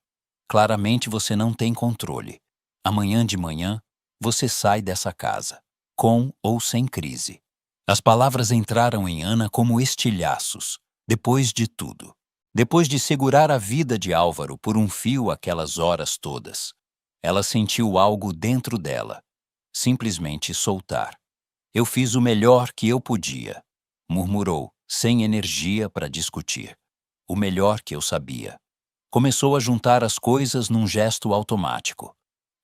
Claramente você não tem controle. Amanhã de manhã, você sai dessa casa, com ou sem crise. As palavras entraram em Ana como estilhaços, depois de tudo. Depois de segurar a vida de Álvaro por um fio aquelas horas todas. Ela sentiu algo dentro dela. Simplesmente soltar. Eu fiz o melhor que eu podia, murmurou, sem energia para discutir. O melhor que eu sabia. Começou a juntar as coisas num gesto automático.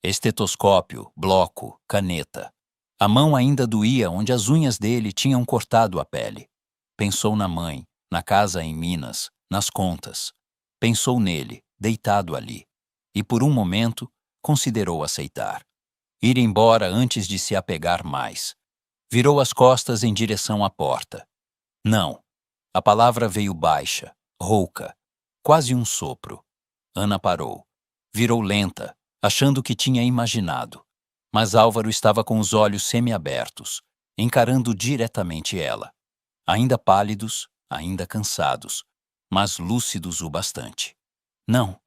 Estetoscópio, bloco, caneta. A mão ainda doía onde as unhas dele tinham cortado a pele. Pensou na mãe, na casa em Minas, nas contas. Pensou nele, deitado ali. E por um momento, considerou aceitar. Ir embora antes de se apegar mais. Virou as costas em direção à porta. Não. A palavra veio baixa, rouca, quase um sopro. Ana parou. Virou lenta, achando que tinha imaginado. Mas Álvaro estava com os olhos semiabertos, encarando diretamente ela. Ainda pálidos, ainda cansados, mas lúcidos o bastante. Não,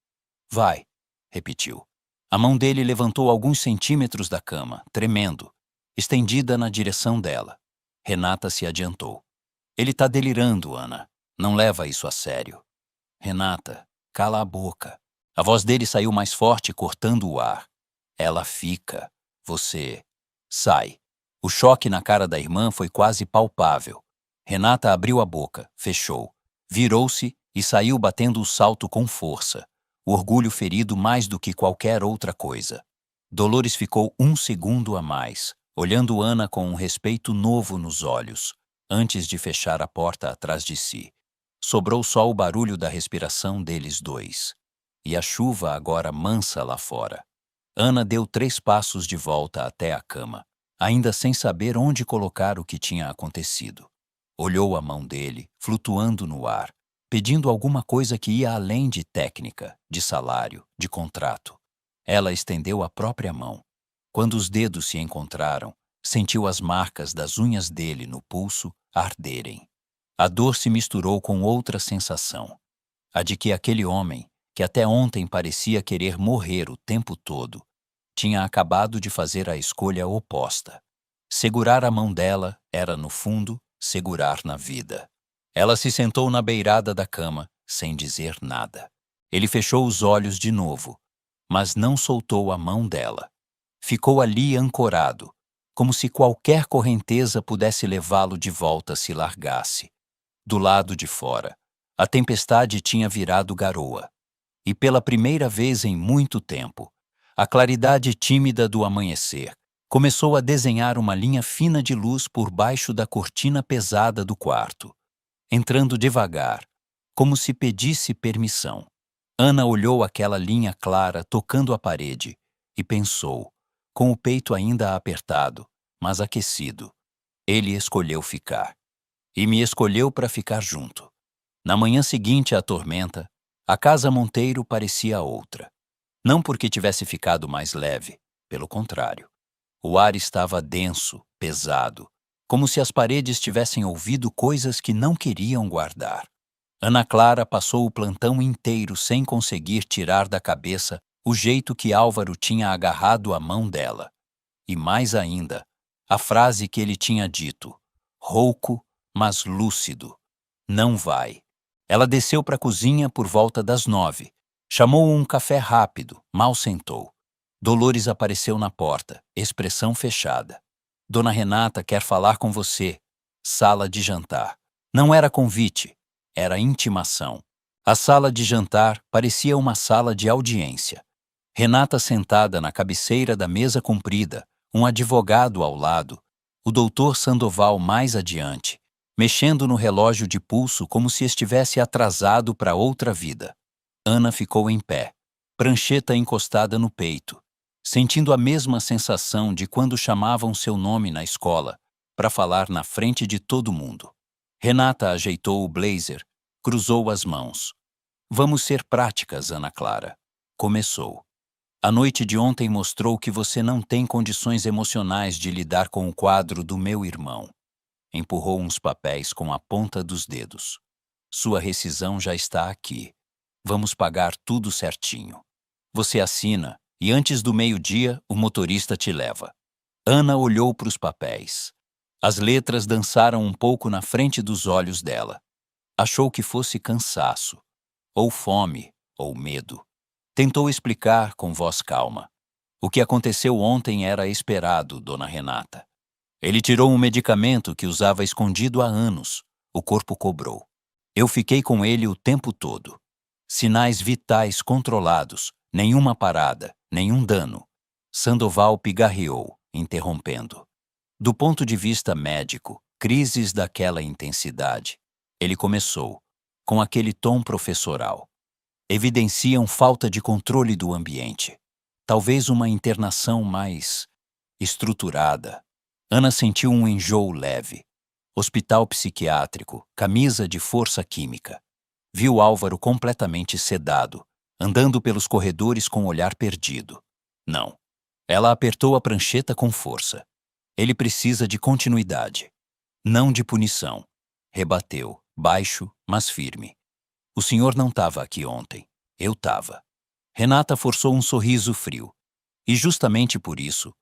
vai, repetiu. A mão dele levantou alguns centímetros da cama, tremendo, estendida na direção dela. Renata se adiantou. Ele tá delirando, Ana. Não leva isso a sério. Renata, cala a boca. A voz dele saiu mais forte, cortando o ar. Ela fica. Você sai. O choque na cara da irmã foi quase palpável. Renata abriu a boca, fechou, virou-se e saiu batendo o salto com força, o orgulho ferido mais do que qualquer outra coisa. Dolores ficou um segundo a mais, olhando Ana com um respeito novo nos olhos, antes de fechar a porta atrás de si. Sobrou só o barulho da respiração deles dois. E a chuva agora mansa lá fora. Ana deu 3 passos de volta até a cama, ainda sem saber onde colocar o que tinha acontecido. Olhou a mão dele, flutuando no ar, pedindo alguma coisa que ia além de técnica, de salário, de contrato. Ela estendeu a própria mão. Quando os dedos se encontraram, sentiu as marcas das unhas dele no pulso arderem. A dor se misturou com outra sensação, a de que aquele homem, que até ontem parecia querer morrer o tempo todo, tinha acabado de fazer a escolha oposta. Segurar a mão dela era, no fundo, segurar na vida. Ela se sentou na beirada da cama, sem dizer nada. Ele fechou os olhos de novo, mas não soltou a mão dela. Ficou ali ancorado, como se qualquer correnteza pudesse levá-lo de volta se largasse. Do lado de fora, a tempestade tinha virado garoa. E pela primeira vez em muito tempo, a claridade tímida do amanhecer começou a desenhar uma linha fina de luz por baixo da cortina pesada do quarto, entrando devagar, como se pedisse permissão. Ana olhou aquela linha clara tocando a parede e pensou, com o peito ainda apertado, mas aquecido. Ele escolheu ficar. E me escolheu para ficar junto. Na manhã seguinte à tormenta, a casa Monteiro parecia outra. Não porque tivesse ficado mais leve, pelo contrário. O ar estava denso, pesado, como se as paredes tivessem ouvido coisas que não queriam guardar. Ana Clara passou o plantão inteiro sem conseguir tirar da cabeça o jeito que Álvaro tinha agarrado a mão dela. E mais ainda, a frase que ele tinha dito, rouco, mas lúcido. Não vai. Ela desceu para a cozinha por volta das 9. Chamou um café rápido, mal sentou. Dolores apareceu na porta, expressão fechada. Dona Renata quer falar com você. Sala de jantar. Não era convite, era intimação. A sala de jantar parecia uma sala de audiência. Renata sentada na cabeceira da mesa comprida, um advogado ao lado, o doutor Sandoval mais adiante, mexendo no relógio de pulso como se estivesse atrasado para outra vida. Ana ficou em pé, prancheta encostada no peito, sentindo a mesma sensação de quando chamavam seu nome na escola, para falar na frente de todo mundo. Renata ajeitou o blazer, cruzou as mãos. Vamos ser práticas, Ana Clara. Começou. A noite de ontem mostrou que você não tem condições emocionais de lidar com o quadro do meu irmão. Empurrou uns papéis com a ponta dos dedos. Sua rescisão já está aqui. Vamos pagar tudo certinho. Você assina e antes do meio-dia o motorista te leva. Ana olhou para os papéis. As letras dançaram um pouco na frente dos olhos dela. Achou que fosse cansaço, ou fome, ou medo. Tentou explicar com voz calma. O que aconteceu ontem era esperado, Dona Renata. Ele tirou um medicamento que usava escondido há anos. O corpo cobrou. Eu fiquei com ele o tempo todo. Sinais vitais controlados, nenhuma parada, nenhum dano. Sandoval pigarreou, interrompendo. Do ponto de vista médico, crises daquela intensidade. Ele começou, com aquele tom professoral. Evidenciam falta de controle do ambiente. Talvez uma internação mais estruturada. Ana sentiu um enjoo leve. Hospital psiquiátrico, camisa de força química. Viu Álvaro completamente sedado, andando pelos corredores com o olhar perdido. Não. Ela apertou a prancheta com força. Ele precisa de continuidade, não de punição. Rebateu, baixo, mas firme. O senhor não estava aqui ontem. Eu estava. Renata forçou um sorriso frio. E justamente por isso,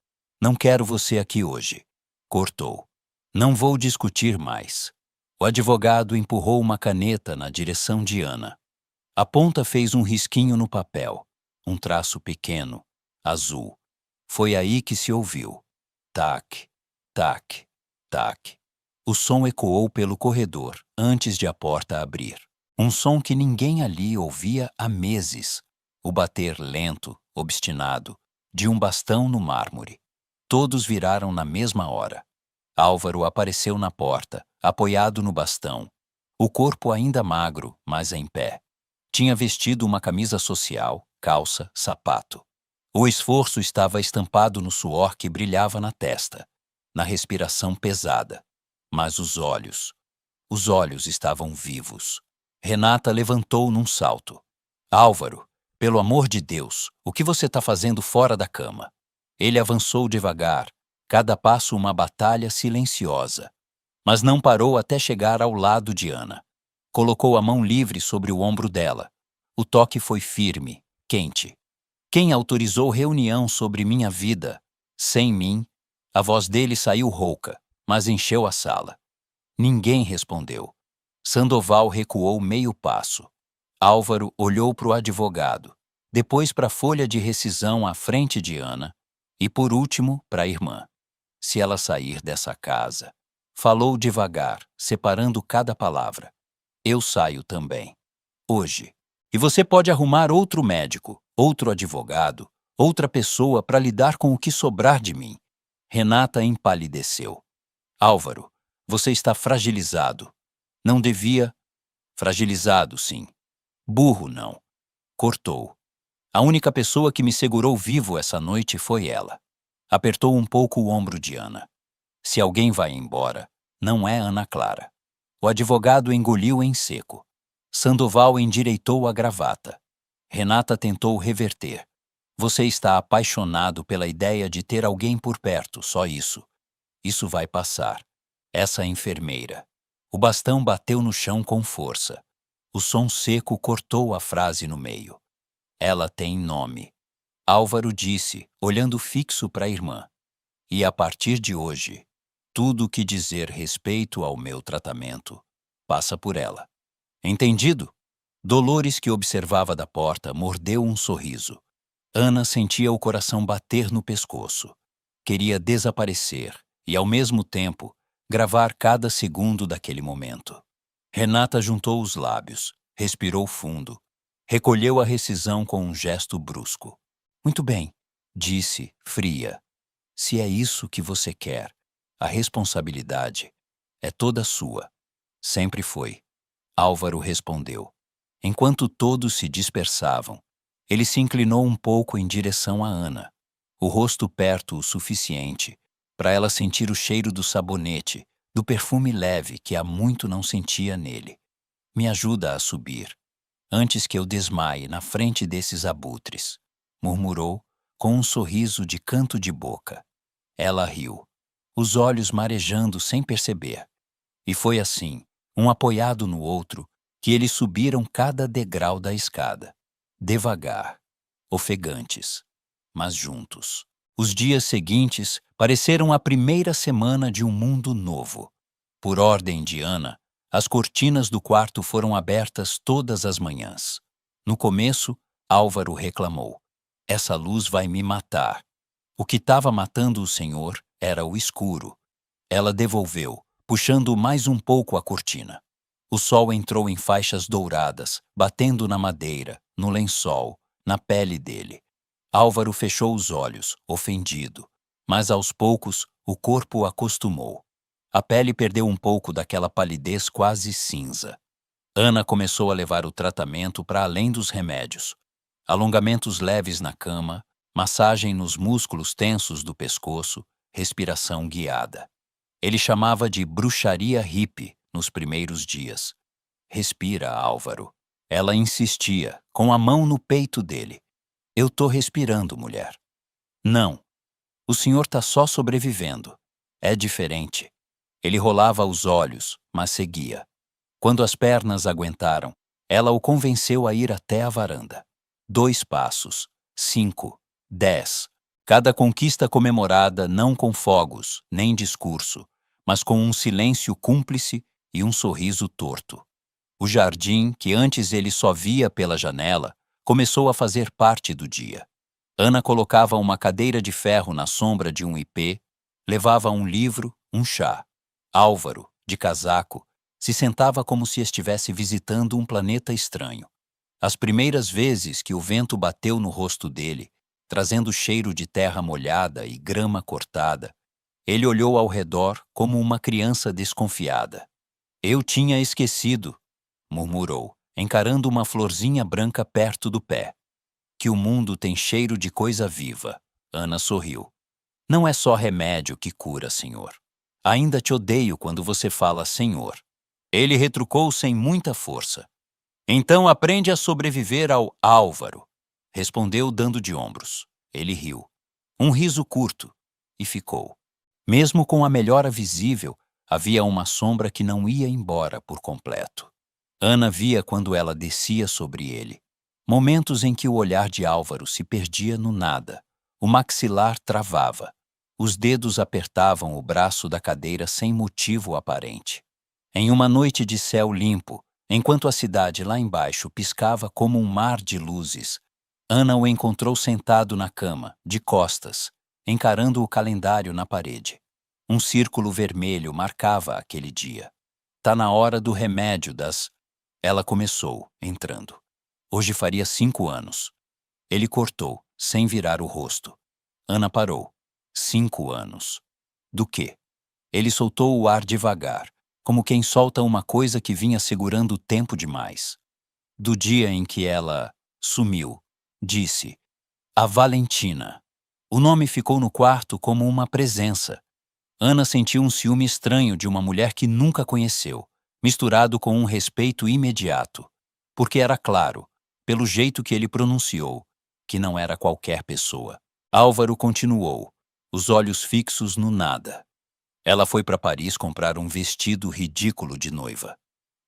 não quero você aqui hoje. Cortou. Não vou discutir mais. O advogado empurrou uma caneta na direção de Ana. A ponta fez um risquinho no papel, um traço pequeno, azul. Foi aí que se ouviu. Tac, tac, tac. O som ecoou pelo corredor antes de a porta abrir. Um som que ninguém ali ouvia há meses. O bater lento, obstinado, de um bastão no mármore. Todos viraram na mesma hora. Álvaro apareceu na porta, apoiado no bastão. O corpo ainda magro, mas em pé. Tinha vestido uma camisa social, calça, sapato. O esforço estava estampado no suor que brilhava na testa, na respiração pesada. Mas os olhos estavam vivos. Renata levantou num salto. Álvaro, pelo amor de Deus, o que você está fazendo fora da cama? Ele avançou devagar, cada passo uma batalha silenciosa. Mas não parou até chegar ao lado de Ana. Colocou a mão livre sobre o ombro dela. O toque foi firme, quente. Quem autorizou reunião sobre minha vida? Sem mim? A voz dele saiu rouca, mas encheu a sala. Ninguém respondeu. Sandoval recuou meio passo. Álvaro olhou para o advogado, depois para a folha de rescisão à frente de Ana e, por último, para a irmã. Se ela sair dessa casa, falou devagar, separando cada palavra. Eu saio também. Hoje. E você pode arrumar outro médico, outro advogado, outra pessoa para lidar com o que sobrar de mim. Renata empalideceu. Álvaro, você está fragilizado. Não devia... Fragilizado, sim. Burro, não. Cortou. A única pessoa que me segurou vivo essa noite foi ela. Apertou um pouco o ombro de Ana. Se alguém vai embora, não é Ana Clara. O advogado engoliu em seco. Sandoval endireitou a gravata. Renata tentou reverter. Você está apaixonado pela ideia de ter alguém por perto, só isso. Isso vai passar. Essa enfermeira. O bastão bateu no chão com força. O som seco cortou a frase no meio. Ela tem nome. Álvaro disse, olhando fixo para a irmã. E a partir de hoje, tudo que dizer respeito ao meu tratamento passa por ela. Entendido? Dolores, que observava da porta, mordeu um sorriso. Ana sentia o coração bater no pescoço. Queria desaparecer e, ao mesmo tempo, gravar cada segundo daquele momento. Renata juntou os lábios, respirou fundo, recolheu a rescisão com um gesto brusco. Muito bem, disse, fria. Se é isso que você quer, a responsabilidade é toda sua. Sempre foi. Álvaro respondeu. Enquanto todos se dispersavam, ele se inclinou um pouco em direção a Ana, o rosto perto o suficiente para ela sentir o cheiro do sabonete, do perfume leve que há muito não sentia nele. Me ajuda a subir, antes que eu desmaie na frente desses abutres, murmurou com um sorriso de canto de boca. Ela riu, os olhos marejando sem perceber. E foi assim, um apoiado no outro, que eles subiram cada degrau da escada. Devagar, ofegantes, mas juntos. Os dias seguintes pareceram a primeira semana de um mundo novo. Por ordem de Ana, as cortinas do quarto foram abertas todas as manhãs. No começo, Álvaro reclamou. Essa luz vai me matar. O que estava matando o senhor era o escuro. Ela devolveu, puxando mais um pouco a cortina. O sol entrou em faixas douradas, batendo na madeira, no lençol, na pele dele. Álvaro fechou os olhos, ofendido, mas aos poucos o corpo acostumou. A pele perdeu um pouco daquela palidez quase cinza. Ana começou a levar o tratamento para além dos remédios. Alongamentos leves na cama, massagem nos músculos tensos do pescoço, respiração guiada. Ele chamava de bruxaria hippie nos primeiros dias. Respira, Álvaro. Ela insistia, com a mão no peito dele. Eu tô respirando, mulher. Não. O senhor tá só sobrevivendo. É diferente. Ele rolava os olhos, mas seguia. Quando as pernas aguentaram, ela o convenceu a ir até a varanda. 2 passos, 5, 10. Cada conquista comemorada não com fogos, nem discurso, mas com um silêncio cúmplice e um sorriso torto. O jardim, que antes ele só via pela janela, começou a fazer parte do dia. Ana colocava uma cadeira de ferro na sombra de um ipê, levava um livro, um chá. Álvaro, de casaco, se sentava como se estivesse visitando um planeta estranho. As primeiras vezes que o vento bateu no rosto dele, trazendo cheiro de terra molhada e grama cortada, ele olhou ao redor como uma criança desconfiada. Eu tinha esquecido, murmurou, encarando uma florzinha branca perto do pé. Que o mundo tem cheiro de coisa viva. Ana sorriu. Não é só remédio que cura, senhor. Ainda te odeio quando você fala senhor. Ele retrucou sem muita força. Então aprende a sobreviver ao Álvaro, respondeu dando de ombros. Ele riu. Um riso curto, e ficou. Mesmo com a melhora visível, havia uma sombra que não ia embora por completo. Ana via quando ela descia sobre ele. Momentos em que o olhar de Álvaro se perdia no nada. O maxilar travava. Os dedos apertavam o braço da cadeira sem motivo aparente. Em uma noite de céu limpo, enquanto a cidade lá embaixo piscava como um mar de luzes, Ana o encontrou sentado na cama, de costas, encarando o calendário na parede. Um círculo vermelho marcava aquele dia. Tá na hora do remédio das... Ela começou, entrando. Hoje faria 5 anos. Ele cortou, sem virar o rosto. Ana parou. 5 anos. Do quê? Ele soltou o ar devagar, como quem solta uma coisa que vinha segurando o tempo demais. Do dia em que ela sumiu, disse, a Valentina. O nome ficou no quarto como uma presença. Ana sentiu um ciúme estranho de uma mulher que nunca conheceu, misturado com um respeito imediato, porque era claro, pelo jeito que ele pronunciou, que não era qualquer pessoa. Álvaro continuou, os olhos fixos no nada. Ela foi para Paris comprar um vestido ridículo de noiva.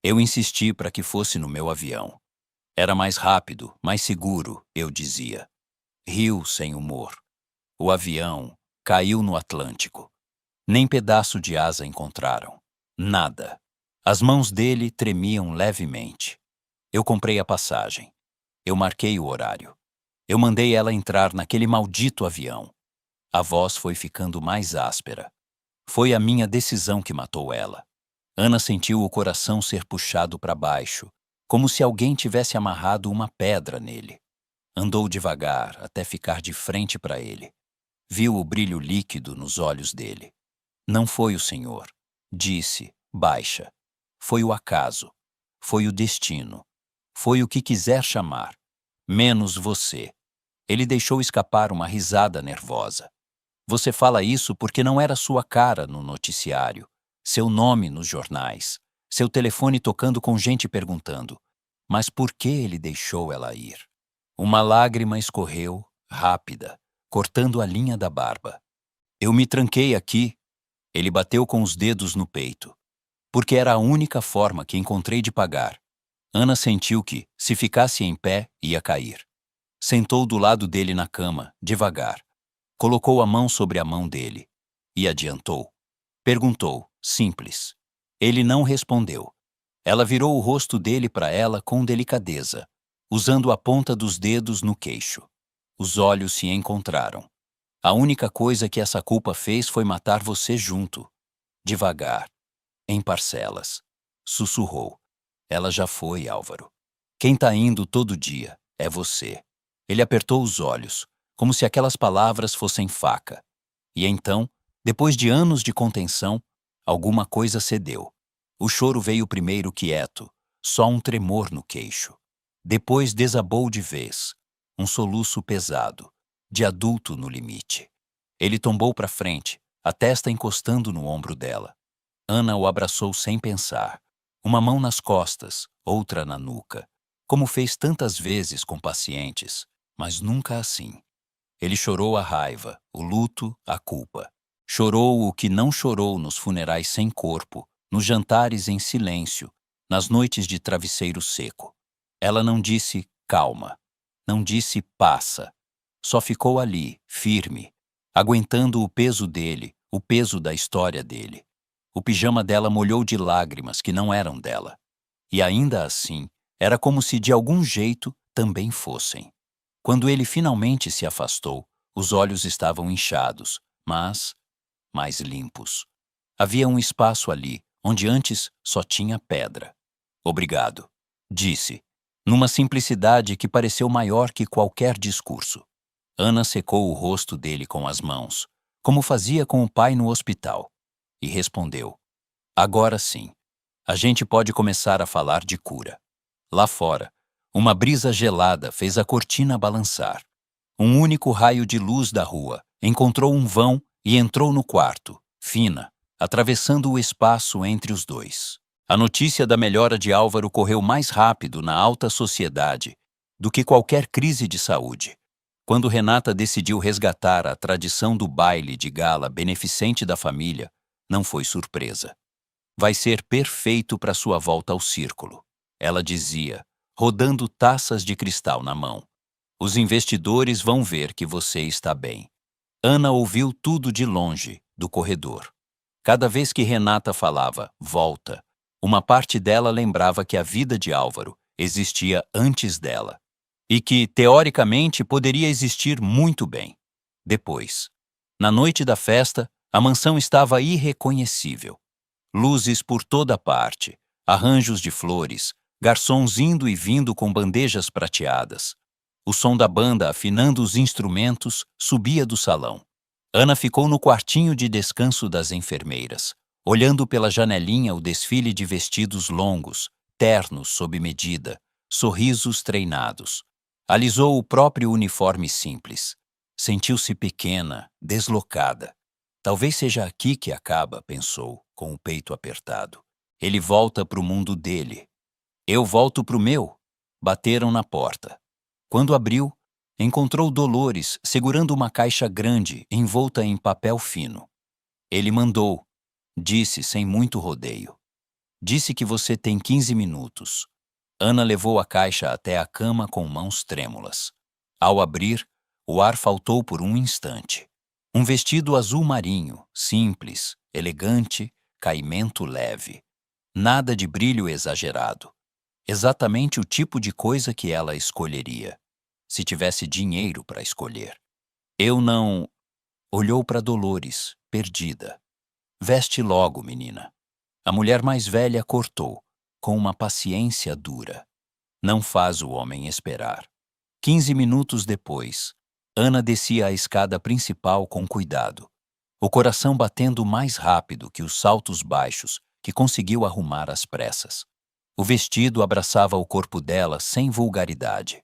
Eu insisti para que fosse no meu avião. Era mais rápido, mais seguro, eu dizia. Riu sem humor. O avião caiu no Atlântico. Nem pedaço de asa encontraram. Nada. As mãos dele tremiam levemente. Eu comprei a passagem. Eu marquei o horário. Eu mandei ela entrar naquele maldito avião. A voz foi ficando mais áspera. Foi a minha decisão que matou ela. Ana sentiu o coração ser puxado para baixo, como se alguém tivesse amarrado uma pedra nele. Andou devagar até ficar de frente para ele. Viu o brilho líquido nos olhos dele. Não foi o senhor, disse, baixa. Foi o acaso. Foi o destino. Foi o que quiser chamar. Menos você. Ele deixou escapar uma risada nervosa. Você fala isso porque não era sua cara no noticiário, seu nome nos jornais, seu telefone tocando com gente perguntando. Mas por que ele deixou ela ir? Uma lágrima escorreu, rápida, cortando a linha da barba. Eu me tranquei aqui. Ele bateu com os dedos no peito. Porque era a única forma que encontrei de pagar. Ana sentiu que, se ficasse em pé, ia cair. Sentou do lado dele na cama, devagar. Colocou a mão sobre a mão dele. E adiantou. Perguntou, simples. Ele não respondeu. Ela virou o rosto dele para ela com delicadeza, usando a ponta dos dedos no queixo. Os olhos se encontraram. A única coisa que essa culpa fez foi matar você junto. Devagar. Em parcelas. Sussurrou. Ela já foi, Álvaro. Quem tá indo todo dia é você. Ele apertou os olhos, como se aquelas palavras fossem faca. E então, depois de anos de contenção, alguma coisa cedeu. O choro veio primeiro quieto, só um tremor no queixo. Depois desabou de vez, um soluço pesado, de adulto no limite. Ele tombou para frente, a testa encostando no ombro dela. Ana o abraçou sem pensar, uma mão nas costas, outra na nuca, como fez tantas vezes com pacientes, mas nunca assim. Ele chorou a raiva, o luto, a culpa. Chorou o que não chorou nos funerais sem corpo, nos jantares em silêncio, nas noites de travesseiro seco. Ela não disse calma, não disse passa. Só ficou ali, firme, aguentando o peso dele, o peso da história dele. O pijama dela molhou de lágrimas que não eram dela. E ainda assim, era como se de algum jeito também fossem. Quando ele finalmente se afastou, os olhos estavam inchados, mas mais limpos. Havia um espaço ali, onde antes só tinha pedra. Obrigado, disse, numa simplicidade que pareceu maior que qualquer discurso. Ana secou o rosto dele com as mãos, como fazia com o pai no hospital, e respondeu: agora sim, a gente pode começar a falar de cura. Lá fora, uma brisa gelada fez a cortina balançar. Um único raio de luz da rua encontrou um vão e entrou no quarto, fina, atravessando o espaço entre os dois. A notícia da melhora de Álvaro correu mais rápido na alta sociedade do que qualquer crise de saúde. Quando Renata decidiu resgatar a tradição do baile de gala beneficente da família, não foi surpresa. Vai ser perfeito para sua volta ao círculo, ela dizia, rodando taças de cristal na mão. Os investidores vão ver que você está bem. Ana ouviu tudo de longe, do corredor. Cada vez que Renata falava volta, uma parte dela lembrava que a vida de Álvaro existia antes dela e que, teoricamente, poderia existir muito bem. Depois, na noite da festa, a mansão estava irreconhecível. Luzes por toda parte, arranjos de flores, garçons indo e vindo com bandejas prateadas. O som da banda afinando os instrumentos subia do salão. Ana ficou no quartinho de descanso das enfermeiras, olhando pela janelinha o desfile de vestidos longos, ternos sob medida, sorrisos treinados. Alisou o próprio uniforme simples. Sentiu-se pequena, deslocada. Talvez seja aqui que acaba, pensou, com o peito apertado. Ele volta para o mundo dele. Eu volto para o meu. Bateram na porta. Quando abriu, encontrou Dolores segurando uma caixa grande envolta em papel fino. Ele mandou, disse sem muito rodeio. Disse que você tem 15 minutos. Ana levou a caixa até a cama com mãos trêmulas. Ao abrir, o ar faltou por um instante. Um vestido azul marinho, simples, elegante, caimento leve. Nada de brilho exagerado. Exatamente o tipo de coisa que ela escolheria, se tivesse dinheiro para escolher. Eu não... Olhou para Dolores, perdida. Veste logo, menina. A mulher mais velha cortou, com uma paciência dura. Não faz o homem esperar. 15 minutos depois, Ana descia a escada principal com cuidado, o coração batendo mais rápido que os saltos baixos que conseguiu arrumar às pressas. O vestido abraçava o corpo dela sem vulgaridade.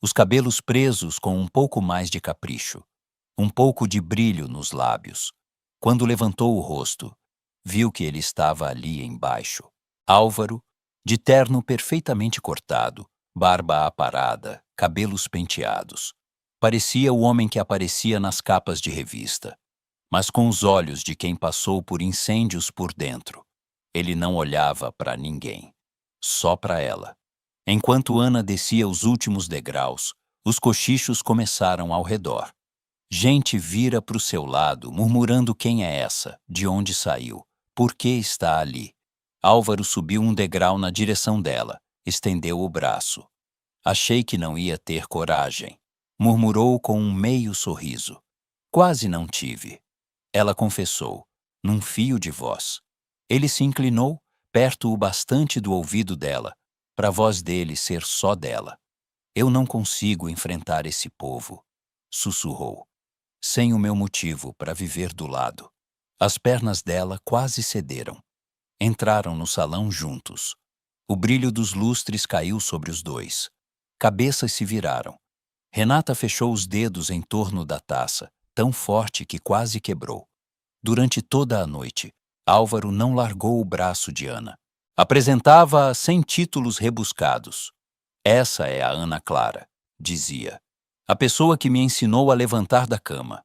Os cabelos presos com um pouco mais de capricho. Um pouco de brilho nos lábios. Quando levantou o rosto, viu que ele estava ali embaixo. Álvaro, de terno perfeitamente cortado, barba aparada, cabelos penteados. Parecia o homem que aparecia nas capas de revista, mas com os olhos de quem passou por incêndios por dentro. Ele não olhava para ninguém. Só para ela. Enquanto Ana descia os últimos degraus, os cochichos começaram ao redor. Gente vira para o seu lado, murmurando quem é essa, de onde saiu, por que está ali. Álvaro subiu um degrau na direção dela, estendeu o braço. Achei que não ia ter coragem, murmurou com um meio sorriso. Quase não tive. Ela confessou, num fio de voz. Ele se inclinou, perto o bastante do ouvido dela, para a voz dele ser só dela. Eu não consigo enfrentar esse povo, sussurrou, sem o meu motivo para viver do lado. As pernas dela quase cederam. Entraram no salão juntos. O brilho dos lustres caiu sobre os dois. Cabeças se viraram. Renata fechou os dedos em torno da taça, tão forte que quase quebrou. Durante toda a noite, Álvaro não largou o braço de Ana. Apresentava-a sem títulos rebuscados. Essa é a Ana Clara, dizia. A pessoa que me ensinou a levantar da cama.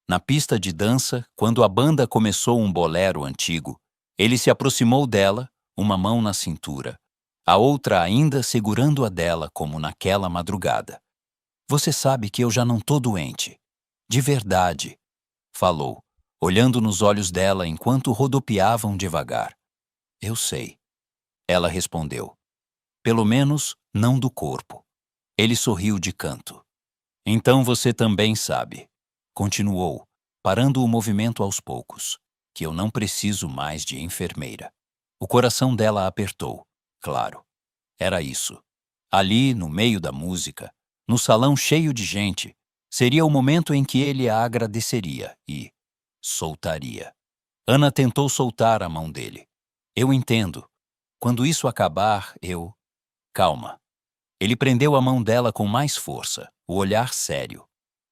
Na pista de dança, quando a banda começou um bolero antigo, ele se aproximou dela, uma mão na cintura, a outra ainda segurando a dela como naquela madrugada. Você sabe que eu já não tô doente. De verdade, falou, olhando nos olhos dela enquanto rodopiavam devagar. Eu sei. Ela respondeu. Pelo menos não do corpo. Ele sorriu de canto. Então você também sabe, continuou, parando o movimento aos poucos, que eu não preciso mais de enfermeira. O coração dela apertou, claro. Era isso. Ali, no meio da música, no salão cheio de gente, seria o momento em que ele a agradeceria e soltaria. Ana tentou soltar a mão dele. Eu entendo. Quando isso acabar, eu... Calma. Ele prendeu a mão dela com mais força, o olhar sério.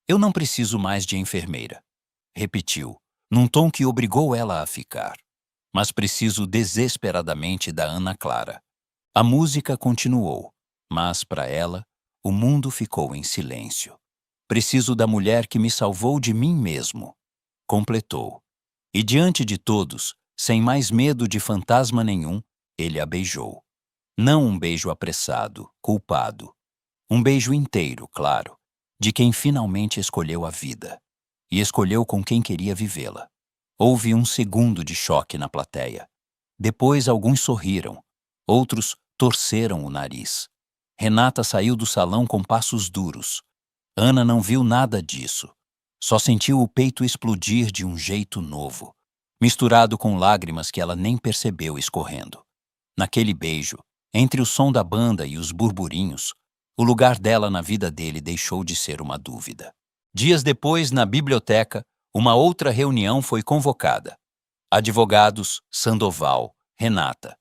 Eu não preciso mais de enfermeira. Repetiu, num tom que obrigou ela a ficar. Mas preciso desesperadamente da Ana Clara. A música continuou, mas, para ela, o mundo ficou em silêncio. Preciso da mulher que me salvou de mim mesmo, completou. E diante de todos, sem mais medo de fantasma nenhum, ele a beijou. Não um beijo apressado, culpado. Um beijo inteiro, claro, de quem finalmente escolheu a vida. E escolheu com quem queria vivê-la. Houve um segundo de choque na plateia. Depois alguns sorriram, outros torceram o nariz. Renata saiu do salão com passos duros. Ana não viu nada disso. Só sentiu o peito explodir de um jeito novo, misturado com lágrimas que ela nem percebeu escorrendo. Naquele beijo, entre o som da banda e os burburinhos, o lugar dela na vida dele deixou de ser uma dúvida. Dias depois, na biblioteca, uma outra reunião foi convocada. Advogados, Sandoval, Renata.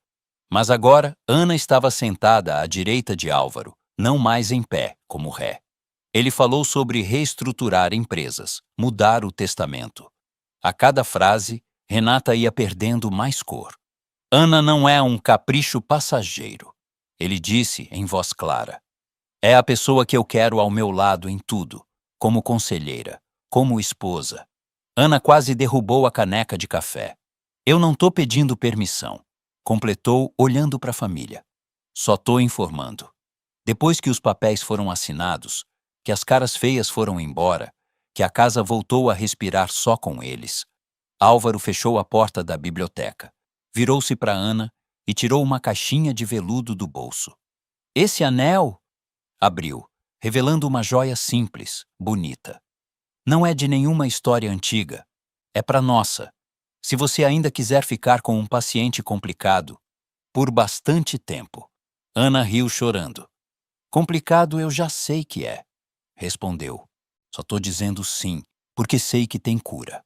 Mas agora, Ana estava sentada à direita de Álvaro, não mais em pé, como ré. Ele falou sobre reestruturar empresas, mudar o testamento. A cada frase, Renata ia perdendo mais cor. Ana não é um capricho passageiro, ele disse em voz clara. É a pessoa que eu quero ao meu lado em tudo, como conselheira, como esposa. Ana quase derrubou a caneca de café. Eu não tô pedindo permissão, completou olhando para a família. Só tô informando. Depois que os papéis foram assinados, que as caras feias foram embora, que a casa voltou a respirar só com eles, Álvaro fechou a porta da biblioteca, virou-se para Ana e tirou uma caixinha de veludo do bolso. Esse anel? Abriu, revelando uma joia simples, bonita. Não é de nenhuma história antiga. É para nossa. Se você ainda quiser ficar com um paciente complicado, por bastante tempo. Ana riu chorando. Complicado eu já sei que é, respondeu. Só tô dizendo sim, porque sei que tem cura.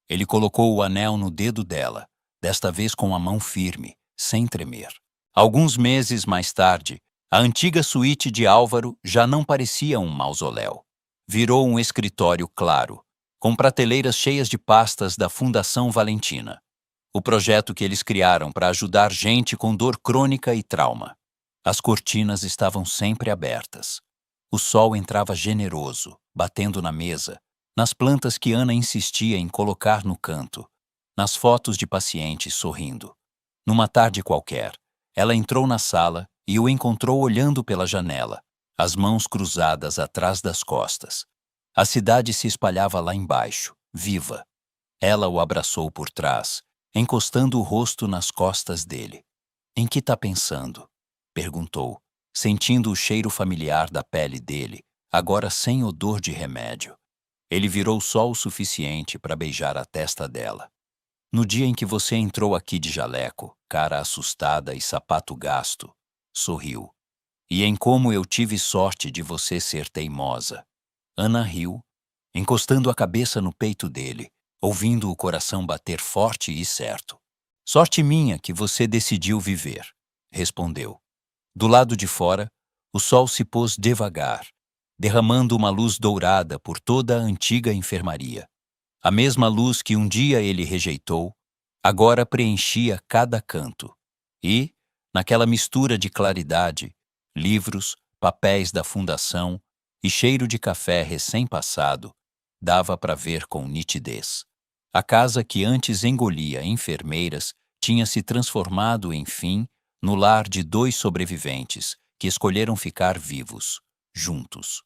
Ele colocou o anel no dedo dela, desta vez com a mão firme, sem tremer. Alguns meses mais tarde, a antiga suíte de Álvaro já não parecia um mausoléu. Virou um escritório claro, com prateleiras cheias de pastas da Fundação Valentina. O projeto que eles criaram para ajudar gente com dor crônica e trauma. As cortinas estavam sempre abertas. O sol entrava generoso, batendo na mesa, nas plantas que Ana insistia em colocar no canto, nas fotos de pacientes sorrindo. Numa tarde qualquer, ela entrou na sala e o encontrou olhando pela janela, as mãos cruzadas atrás das costas. A cidade se espalhava lá embaixo, viva. Ela o abraçou por trás, encostando o rosto nas costas dele. Em que tá pensando? Perguntou, sentindo o cheiro familiar da pele dele, agora sem odor de remédio. Ele virou só o suficiente para beijar a testa dela. No dia em que você entrou aqui de jaleco, cara assustada e sapato gasto, sorriu. E em como eu tive sorte de você ser teimosa. Ana riu, encostando a cabeça no peito dele, ouvindo o coração bater forte e certo. Sorte minha que você decidiu viver, respondeu. Do lado de fora, o sol se pôs devagar, derramando uma luz dourada por toda a antiga enfermaria. A mesma luz que um dia ele rejeitou, agora preenchia cada canto. E, naquela mistura de claridade, livros, papéis da fundação e cheiro de café recém-passado, dava para ver com nitidez. A casa que antes engolia enfermeiras tinha se transformado, enfim, no lar de 2 sobreviventes que escolheram ficar vivos, juntos.